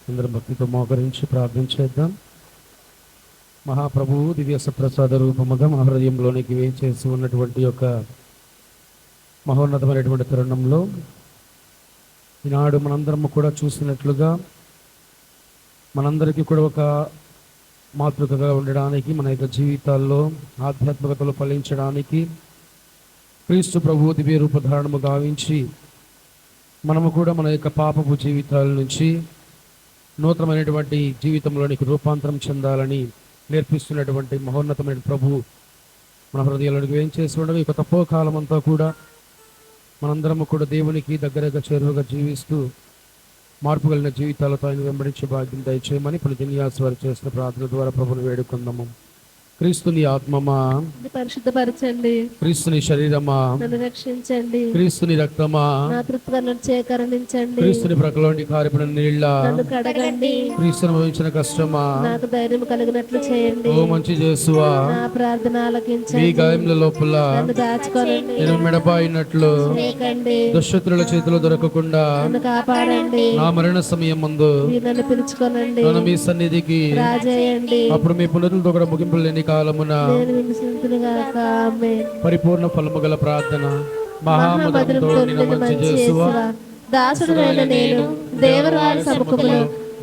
అందరం భక్తితో మోకరించి ప్రార్థన చేద్దాం. మహాప్రభువు దివ్య సప్రసాద రూపముగా మా హృదయంలోనికి వేచేసి ఉన్నటువంటి యొక్క మహోన్నతమైనటువంటి తరుణంలో ఈనాడు మనందరము కూడా చూసినట్లుగా మనందరికీ కూడా ఒక మాతృకగా ఉండడానికి, మన యొక్క జీవితాల్లో ఆధ్యాత్మికతలు ఫలించడానికి క్రీస్తు ప్రభువు దివ్య రూపధారణము గావించి మనము కూడా మన యొక్క పాపపు జీవితాల నుంచి నూతనమైనటువంటి జీవితంలోనికి రూపాంతరం చెందాలని నేర్పిస్తున్నటువంటి మహోన్నతమైన ప్రభువు మన హృదయాలకు ఏం చేసి ఉండగా ఈ తక్కువ కాలం అంతా కూడా మనందరము కూడా దేవునికి దగ్గరగా చేరువగా జీవిస్తూ మార్పు కలిగిన జీవితాలతో ఆయన వెంబడించే భాగ్యం దయచేయమని ఇప్పుడు దిన్యాస్ వారు చేసిన ప్రార్థన ద్వారా ప్రభుని వేడుకుందాము. క్రీస్తుని ఆత్మమా పరిశుద్ధపరచండి, క్రీస్తుని శరీరమా నన్ను రక్షించండి, క్రీస్తుని రక్తమా నా తృప్తిగా చేకరణించండి, క్రీస్తుని ప్రకలోని కారిపడిన నీళ్ళ నన్ను కడగండి, క్రీస్తుని భవించిన కష్టమా నాకు ధైర్యం కలిగినట్లు చేయండి, ఓ మంచి చేసువా నా ప్రార్థన మీ ఆలకించండి, గాయముల లోపల నన్ను దాచుకోనండి, నేను మెడపాయినట్లు చేయకండి, దుష్టత్రుల చేతిలో దొరకకుండా నన్ను కాపాడండి, నా మరణ సమయం ముందు మీరు నన్ను పిలుచుకోనండి, నన్ను మీ సన్నిధికి రాజేయండి, అప్పుడు మీ పునరులతో కూడా ముగింపు లేని కాలమున నేను వినిసింతునుగాక. ఆమేన్. పరిపూర్ణ ఫలము గల ప్రార్థన మహామధురంతో నిన్ను మంచి చేసువా. దాసుడైన నేను దేవరాయ సముఖములో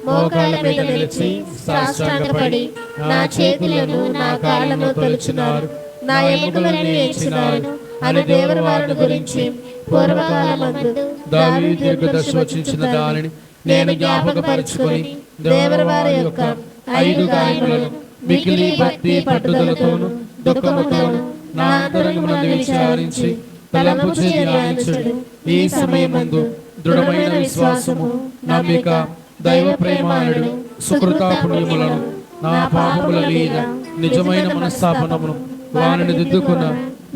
మోకాళ్ళ మీద నిలిచి సాష్టాంగపడి నా చేతులను నా కాళ్ళను తొలుచున్నారు, నా ఎముకలను ఎంచినారు అని దేవరవారిని గురించి పూర్వకాలమందు దావీదు దీర్ఘదర్శి వచించిన దానిని నేను జ్ఞాపకపరుచుకొని దేవరవారి యొక్క 5 గాయములను మికిలి భక్తి పట్టుదలతోను దుఃఖముతోను నా అంతరంగమునందు విచారించి తలంపు చేసి ధ్యానించుడు. ఈ సమయమందు దృఢమైన విశ్వాసము, నమ్మిక, దైవ ప్రేమానుడు, సుకృతాపుణ్యములను, నా పాపముల మీద నిజమైన మనస్తాపనమును, వానిని దిద్దుకున్న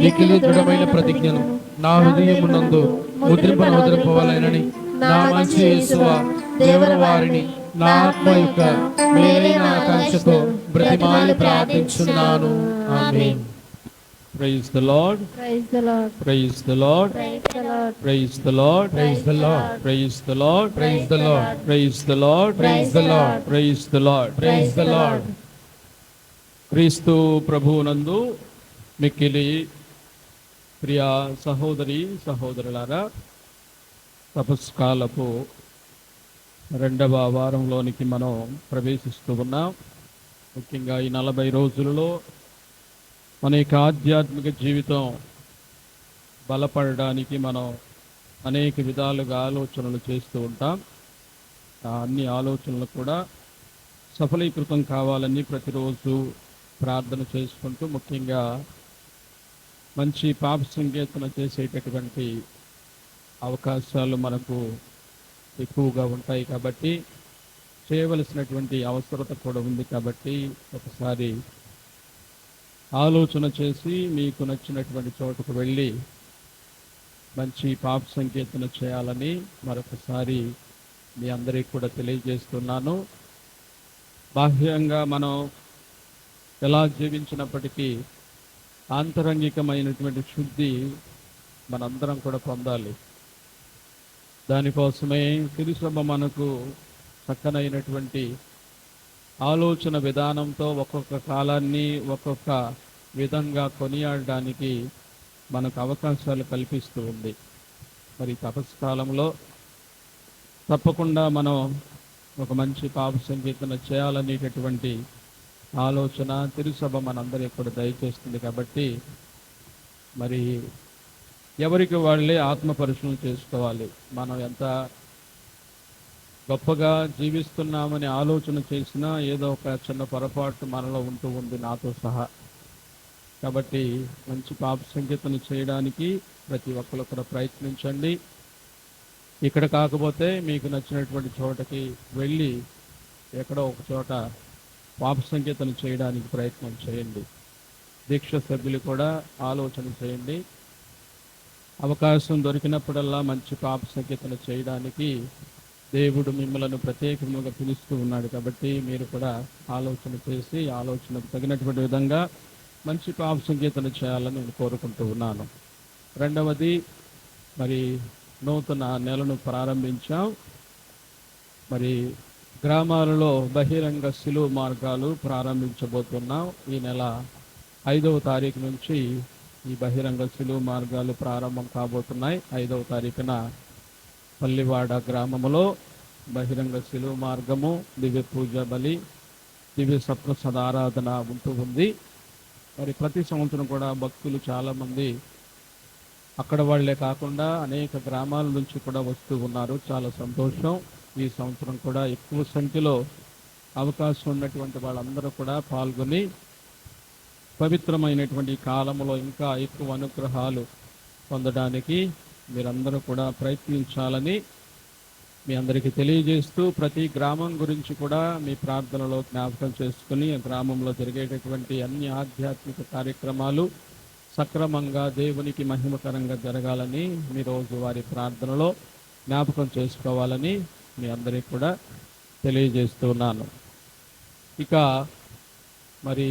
మికిలి దృఢమైన ప్రతిజ్ఞను నా హృదయమునందు ముద్రింపవలెనని నా మంచి యేసువా దేవరవారిని నా ఆత్మ యొక్క మేలైన ఆకాంక్షతో బ్రతిమాలి ప్రార్థించున్నాను. ఆమేన్. Praise the Lord. Praise the Lord. Praise the Lord. Praise the Lord. Praise the Lord. Praise the Lord. Praise the Lord. Praise the Lord. Praise the Lord. Praise the Lord. Praise the Lord. Praise the Lord. క్రీస్తు ప్రభువునందు మిక్కిలి ప్రియ సహోదరి సహోదరులారా, తపస్కాలపు 2వ వారంలోనికి మనం ప్రవేశిస్తూ ఉన్నాం. ముఖ్యంగా ఈ 40 రోజులలో మన యొక్క ఆధ్యాత్మిక జీవితం బలపడడానికి మనం అనేక విధాలుగా ఆలోచనలు చేస్తూ ఉంటాం. ఆ అన్ని ఆలోచనలు కూడా సఫలీకృతం కావాలని ప్రతిరోజు ప్రార్థన చేసుకుంటూ, ముఖ్యంగా మంచి పాప సంకీర్తన చేసేటటువంటి అవకాశాలు మనకు ఎక్కువగా ఉంటాయి కాబట్టి, చేయవలసినటువంటి అవసరత కూడా ఉంది కాబట్టి, ఒకసారి ఆలోచన చేసి మీకు నచ్చినటువంటి చోటుకు వెళ్ళి మంచి పాప సంకీర్తన చేయాలని మరొకసారి మీ అందరికీ కూడా తెలియజేస్తున్నాను. బాహ్యంగా మనం ఎలా జీవించినప్పటికీ ఆంతరంగికమైనటువంటి శుద్ధి మనందరం కూడా పొందాలి. దానికోసమే తిరుసభ మనకు చక్కనైనటువంటి ఆలోచన విధానంతో ఒక్కొక్క కాలాన్ని ఒక్కొక్క విధంగా కొనియాడడానికి మనకు అవకాశాలు కల్పిస్తూ ఉంది. మరి తపస్సు కాలంలో తప్పకుండా మనం ఒక మంచి పాప సంకీర్తన చేయాలనేటటువంటి ఆలోచన తిరుసభ మనందరికీ కూడా దయచేస్తుంది. కాబట్టి మరి ఎవరికి వాళ్ళే ఆత్మ పరిశీలన చేసుకోవాలి. మనం ఎంత గొప్పగా జీవిస్తున్నామని ఆలోచన చేసినా ఏదో ఒక చిన్న పొరపాటు మనలో ఉంటూ ఉంది, నాతో సహా. కాబట్టి మంచి పాప సంకీర్తన చేయడానికి ప్రతి ఒక్కరు కూడా ప్రయత్నించండి. ఇక్కడ కాకపోతే మీకు నచ్చినటువంటి చోటకి వెళ్ళి ఎక్కడో ఒక చోట పాప సంకీర్తన చేయడానికి ప్రయత్నం చేయండి. దీక్ష సభ్యులు కూడా ఆలోచన చేయండి. అవకాశం దొరికినప్పుడల్లా మంచి పాప సంకీర్తన చేయడానికి దేవుడు మిమ్మల్ని ప్రత్యేకంగా పిలుస్తూ ఉన్నాడు. కాబట్టి మీరు కూడా ఆలోచన చేసి ఆలోచనకు తగినటువంటి విధంగా మంచి పాప సంకీర్తన చేయాలని నేను కోరుకుంటూ ఉన్నాను. రెండవది, మరి నూతన నెలను ప్రారంభించాం. మరి గ్రామాలలో బహిరంగ శిలువ మార్గాలు ప్రారంభించబోతున్నాం. ఈ నెల 5వ తారీఖు నుంచి ఈ బహిరంగ శిలువ మార్గాలు ప్రారంభం కాబోతున్నాయి. 5వ తారీఖున పల్లివాడ గ్రామములో బహిరంగ శిలువ మార్గము, దివ్య పూజ బలి, దివ్య సప్రసాద ఆరాధన ఉంటూ ఉంది. మరి ప్రతి సంవత్సరం కూడా భక్తులు చాలామంది అక్కడ వాళ్లే కాకుండా అనేక గ్రామాల నుంచి కూడా వస్తూ ఉన్నారు. చాలా సంతోషం. ఈ సంవత్సరం కూడా ఎక్కువ సంఖ్యలో అవకాశం ఉన్నటువంటి వాళ్ళందరూ కూడా పాల్గొని పవిత్రమైనటువంటి కాలంలో ఇంకా ఎక్కువ అనుగ్రహాలు పొందడానికి మీరందరూ కూడా ప్రయత్నించాలని మీ అందరికీ తెలియజేస్తూ, ప్రతి గ్రామం గురించి కూడా మీ ప్రార్థనలో జ్ఞాపకం చేసుకుని ఆ గ్రామంలో జరిగేటటువంటి అన్ని ఆధ్యాత్మిక కార్యక్రమాలు సక్రమంగా దేవునికి మహిమకరంగా జరగాలని మీ రోజు వారి ప్రార్థనలో జ్ఞాపకం చేసుకోవాలని మీ అందరికీ కూడా తెలియజేస్తున్నాను. ఇక మరి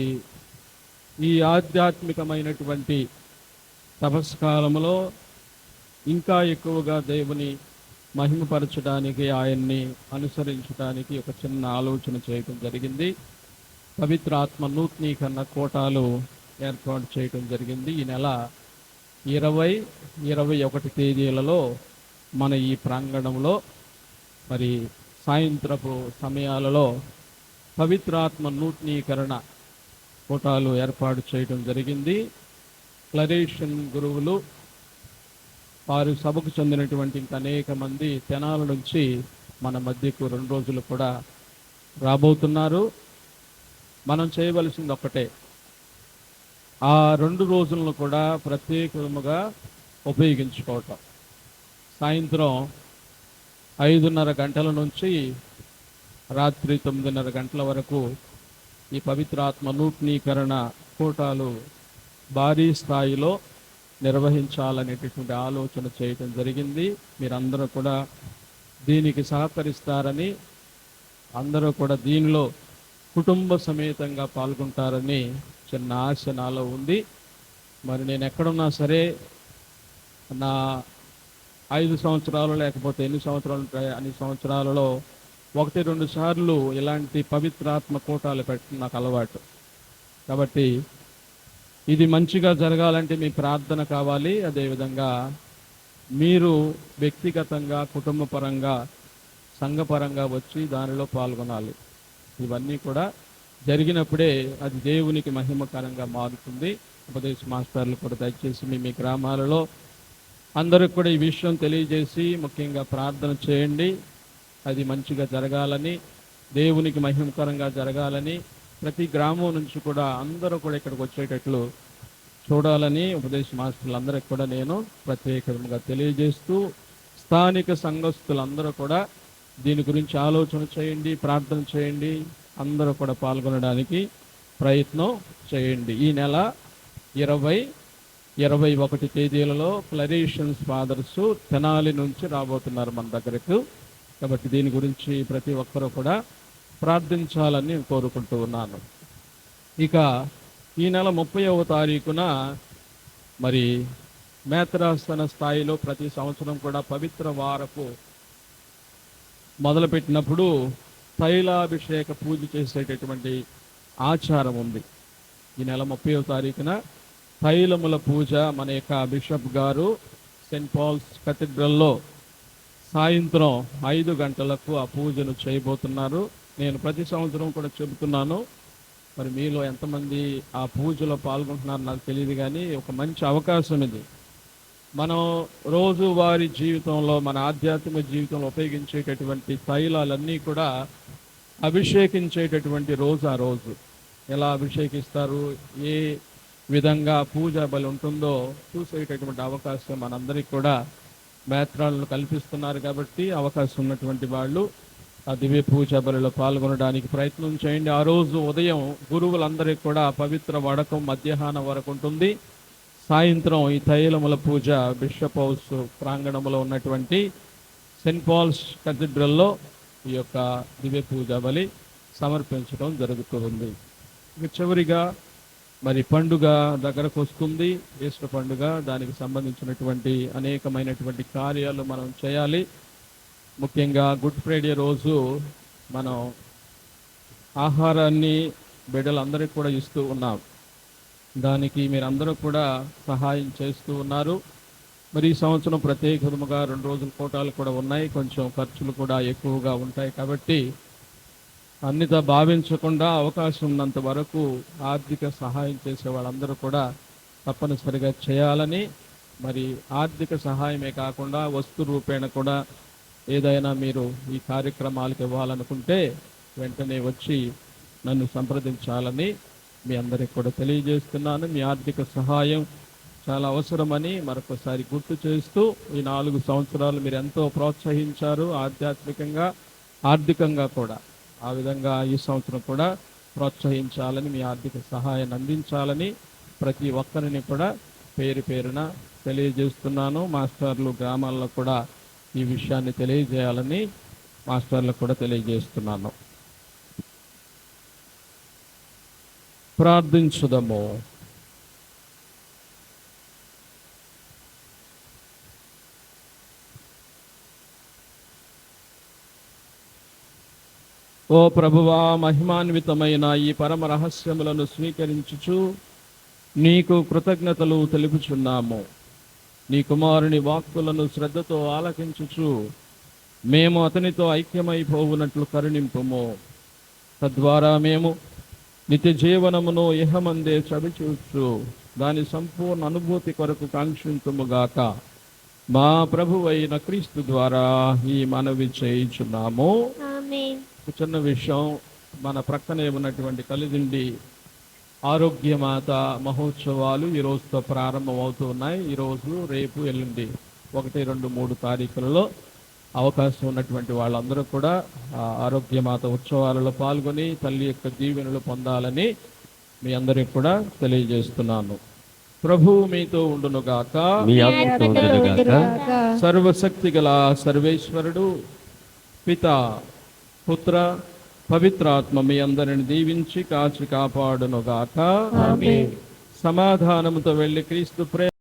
ఈ ఆధ్యాత్మికమైనటువంటి తపస్కాలంలో ఇంకా ఎక్కువగా దేవుని మహిమపరచడానికి, ఆయన్ని అనుసరించడానికి ఒక చిన్న ఆలోచన చేయడం జరిగింది. పవిత్ర ఆత్మ నూతనీకరణ కోటాలు ఏర్పాటు చేయడం జరిగింది. ఈ నెల 20-21 తేదీలలో మన ఈ ప్రాంగణంలో మరి సాయంత్రపు సమయాలలో పవిత్రాత్మ నూతనీకరణ కూటాలు ఏర్పాటు చేయడం జరిగింది. క్లరేషన్ గురువులు వారు సభకు చెందినటువంటి ఇంకా అనేక మంది తెనాల నుంచి మన మధ్యకు 2 రోజులు కూడా రాబోతున్నారు. మనం చేయవలసింది ఒక్కటే, ఆ 2 రోజులను కూడా ప్రత్యేకముగా ఉపయోగించుకోవటం. సాయంత్రం 5:30 గంటల నుంచి రాత్రి 9:30 గంటల వరకు ఈ పవిత్రాత్మ నూతనీకరణ కూటాలు భారీ స్థాయిలో నిర్వహించాలనేటటువంటి ఆలోచన చేయటం జరిగింది. మీరందరూ కూడా దీనికి సహకరిస్తారని, అందరూ కూడా దీనిలో కుటుంబ సమేతంగా పాల్గొంటారని చిన్న ఆశ నాలో ఉంది. మరి నేను ఎక్కడున్నా సరే నా 5 సంవత్సరాలు లేకపోతే ఎన్ని సంవత్సరాలు ఉంటాయి అన్ని సంవత్సరాలలో 1-2 సార్లు ఇలాంటి పవిత్రాత్మ కూటాలు పెట్టడం నాకు అలవాటు. కాబట్టి ఇది మంచిగా జరగాలంటే మీ ప్రార్థన కావాలి. అదేవిధంగా మీరు వ్యక్తిగతంగా, కుటుంబపరంగా, సంఘపరంగా వచ్చి దానిలో పాల్గొనాలి. ఇవన్నీ కూడా జరిగినప్పుడే అది దేవునికి మహిమకరంగా మారుతుంది. ఉపదేశ మాస్టర్లు కూడా దయచేసి మీ గ్రామాలలో అందరికి కూడా ఈ విషయం తెలియజేసి ముఖ్యంగా ప్రార్థన చేయండి. అది మంచిగా జరగాలని, దేవునికి మహిమకరంగా జరగాలని, ప్రతి గ్రామం నుంచి కూడా అందరూ కూడా ఇక్కడికి వచ్చేటట్లు చూడాలని ఉపదేశ మాస్టర్లందరికీ కూడా నేను ప్రత్యేకంగా తెలియజేస్తూ, స్థానిక సంఘస్థులందరూ కూడా దీని గురించి ఆలోచన చేయండి, ప్రార్థన చేయండి, అందరూ కూడా పాల్గొనడానికి ప్రయత్నం చేయండి. ఈ నెల 20-21 తేదీలలో క్లరేషన్స్ ఫాదర్స్ తెనాలి నుంచి రాబోతున్నారు మన దగ్గరకు. కాబట్టి దీని గురించి ప్రతి ఒక్కరూ కూడా ప్రార్థించాలని నేను కోరుకుంటూ ఉన్నాను. ఇక ఈ నెల 30వ తారీఖున మరి మేత్రాసన స్థాయిలో ప్రతి సంవత్సరం కూడా పవిత్ర వారపు మొదలుపెట్టినప్పుడు తైలాభిషేక పూజ చేసేటటువంటి ఆచారం ఉంది. ఈ నెల 30వ తారీఖున తైలముల పూజ మన యొక్క బిషప్ గారు సెయింట్ పాల్స్ కథీడ్రల్లో సాయంత్రం 5 గంటలకు ఆ పూజను చేయబోతున్నారు. నేను ప్రతి సంవత్సరం కూడా చెబుతున్నాను. మరి మీలో ఎంతమంది ఆ పూజలో పాల్గొంటున్నారు నాకు తెలియదు, కానీ ఒక మంచి అవకాశం ఇది. మనం రోజువారీ జీవితంలో, మన ఆధ్యాత్మిక జీవితంలో ఉపయోగించేటటువంటి తైలాలన్నీ కూడా అభిషేకించేటటువంటి రోజు ఆ రోజు. ఎలా అభిషేకిస్తారు, ఏ విధంగా పూజా బలి ఉంటుందో చూసేటటువంటి అవకాశం మనందరికీ కూడా మేత్రాలను కల్పిస్తున్నారు. కాబట్టి అవకాశం ఉన్నటువంటి వాళ్ళు ఆ దివ్య పూజా బలిలో పాల్గొనడానికి ప్రయత్నం చేయండి. ఆ రోజు ఉదయం గురువులందరికీ కూడా పవిత్ర వడకం మధ్యాహ్నం వరకు ఉంటుంది. సాయంత్రం ఈ తైలముల పూజ బిషప్ హౌస్ ప్రాంగణంలో ఉన్నటువంటి సెయింట్ పాల్స్ కథీడ్రల్లో ఈ యొక్క దివ్య పూజా బలి సమర్పించడం జరుగుతుంది. ఇక చివరిగా మరి పండుగ దగ్గరకు వస్తుంది, ఈస్టర్ పండుగ. దానికి సంబంధించినటువంటి అనేకమైనటువంటి కార్యాలు మనం చేయాలి. ముఖ్యంగా గుడ్ ఫ్రైడే రోజు మనం ఆహారాన్ని బిడ్డలందరికీ కూడా ఇస్తూ ఉన్నాం. దానికి మీరందరూ కూడా సహాయం చేస్తూ ఉన్నారు. మరి ఈ సంవత్సరం ప్రత్యేకంగా 2 రోజుల కోటాలు కూడా ఉన్నాయి, కొంచెం ఖర్చులు కూడా ఎక్కువగా ఉంటాయి. కాబట్టి అన్నిత భావించకుండా అవకాశం ఉన్నంత వరకు ఆర్థిక సహాయం చేసే వాళ్ళందరూ కూడా తప్పనిసరిగా చేయాలని, మరి ఆర్థిక సహాయమే కాకుండా వస్తు రూపేణ కూడా ఏదైనా మీరు ఈ కార్యక్రమాలకు ఇవ్వాలనుకుంటే వెంటనే వచ్చి నన్ను సంప్రదించాలని మీ అందరికి కూడా తెలియజేస్తున్నాను. మీ ఆర్థిక సహాయం చాలా అవసరమని మరొకసారి గుర్తు చేస్తూ, ఈ 4 సంవత్సరాలు మీరు ఎంతో ప్రోత్సహించారు ఆధ్యాత్మికంగా, ఆర్థికంగా కూడా. ఆ విధంగా ఈ సంవత్సరం కూడా ప్రోత్సహించాలని, మీ ఆర్థిక సహాయాన్ని అందించాలని ప్రతి ఒక్కరిని కూడా పేరు పేరున తెలియజేస్తున్నాను. మాస్టర్లు గ్రామాల్లో కూడా ఈ విషయాన్ని తెలియజేయాలని మాస్టర్లకు కూడా తెలియజేస్తున్నాను. ప్రార్థించుదము. ఓ ప్రభువా, మహిమాన్వితమైన ఈ పరమ రహస్యములను స్వీకరించుచు నీకు కృతజ్ఞతలు తెలుపుచున్నాము. నీ కుమారుని వాక్కులను శ్రద్ధతో ఆలకించుచు మేము అతనితో ఐక్యమైపోవునట్లు కరుణింపుము. తద్వారా మేము నిత్య జీవనమును ఇహమందే చవిచూచు దాని సంపూర్ణ అనుభూతి కొరకు కాంక్షింతుముగాక. మా ప్రభువైన క్రీస్తు ద్వారా ఈ మనవి చేయుచున్నాము. ఆమేన్. ఒక చిన్న విషయం, మన ప్రక్కనే ఉన్నటువంటి కలిదిండి ఆరోగ్యమాత మహోత్సవాలు ఈ రోజుతో ప్రారంభం అవుతూ ఉన్నాయి. ఈరోజు, రేపు, ఎల్లుండి 1, 2, 3 తారీఖులలో అవకాశం ఉన్నటువంటి వాళ్ళందరూ కూడా ఆరోగ్యమాత ఉత్సవాలలో పాల్గొని తల్లి యొక్క దీవెనలు పొందాలని మీ అందరికి కూడా తెలియజేస్తున్నాను. ప్రభువు మీతో ఉండునుగాక. మీ ఆత్మతో ఉండునుగాక. సర్వశక్తి గల సర్వేశ్వరుడు పిత, పుత్ర, పవిత్రాత్మ మీ అందరిని దీవించి కాచి కాపాడునుగాక. ఆమేన్. సమాధానముతో వెళ్ళి క్రీస్తు ప్రేమ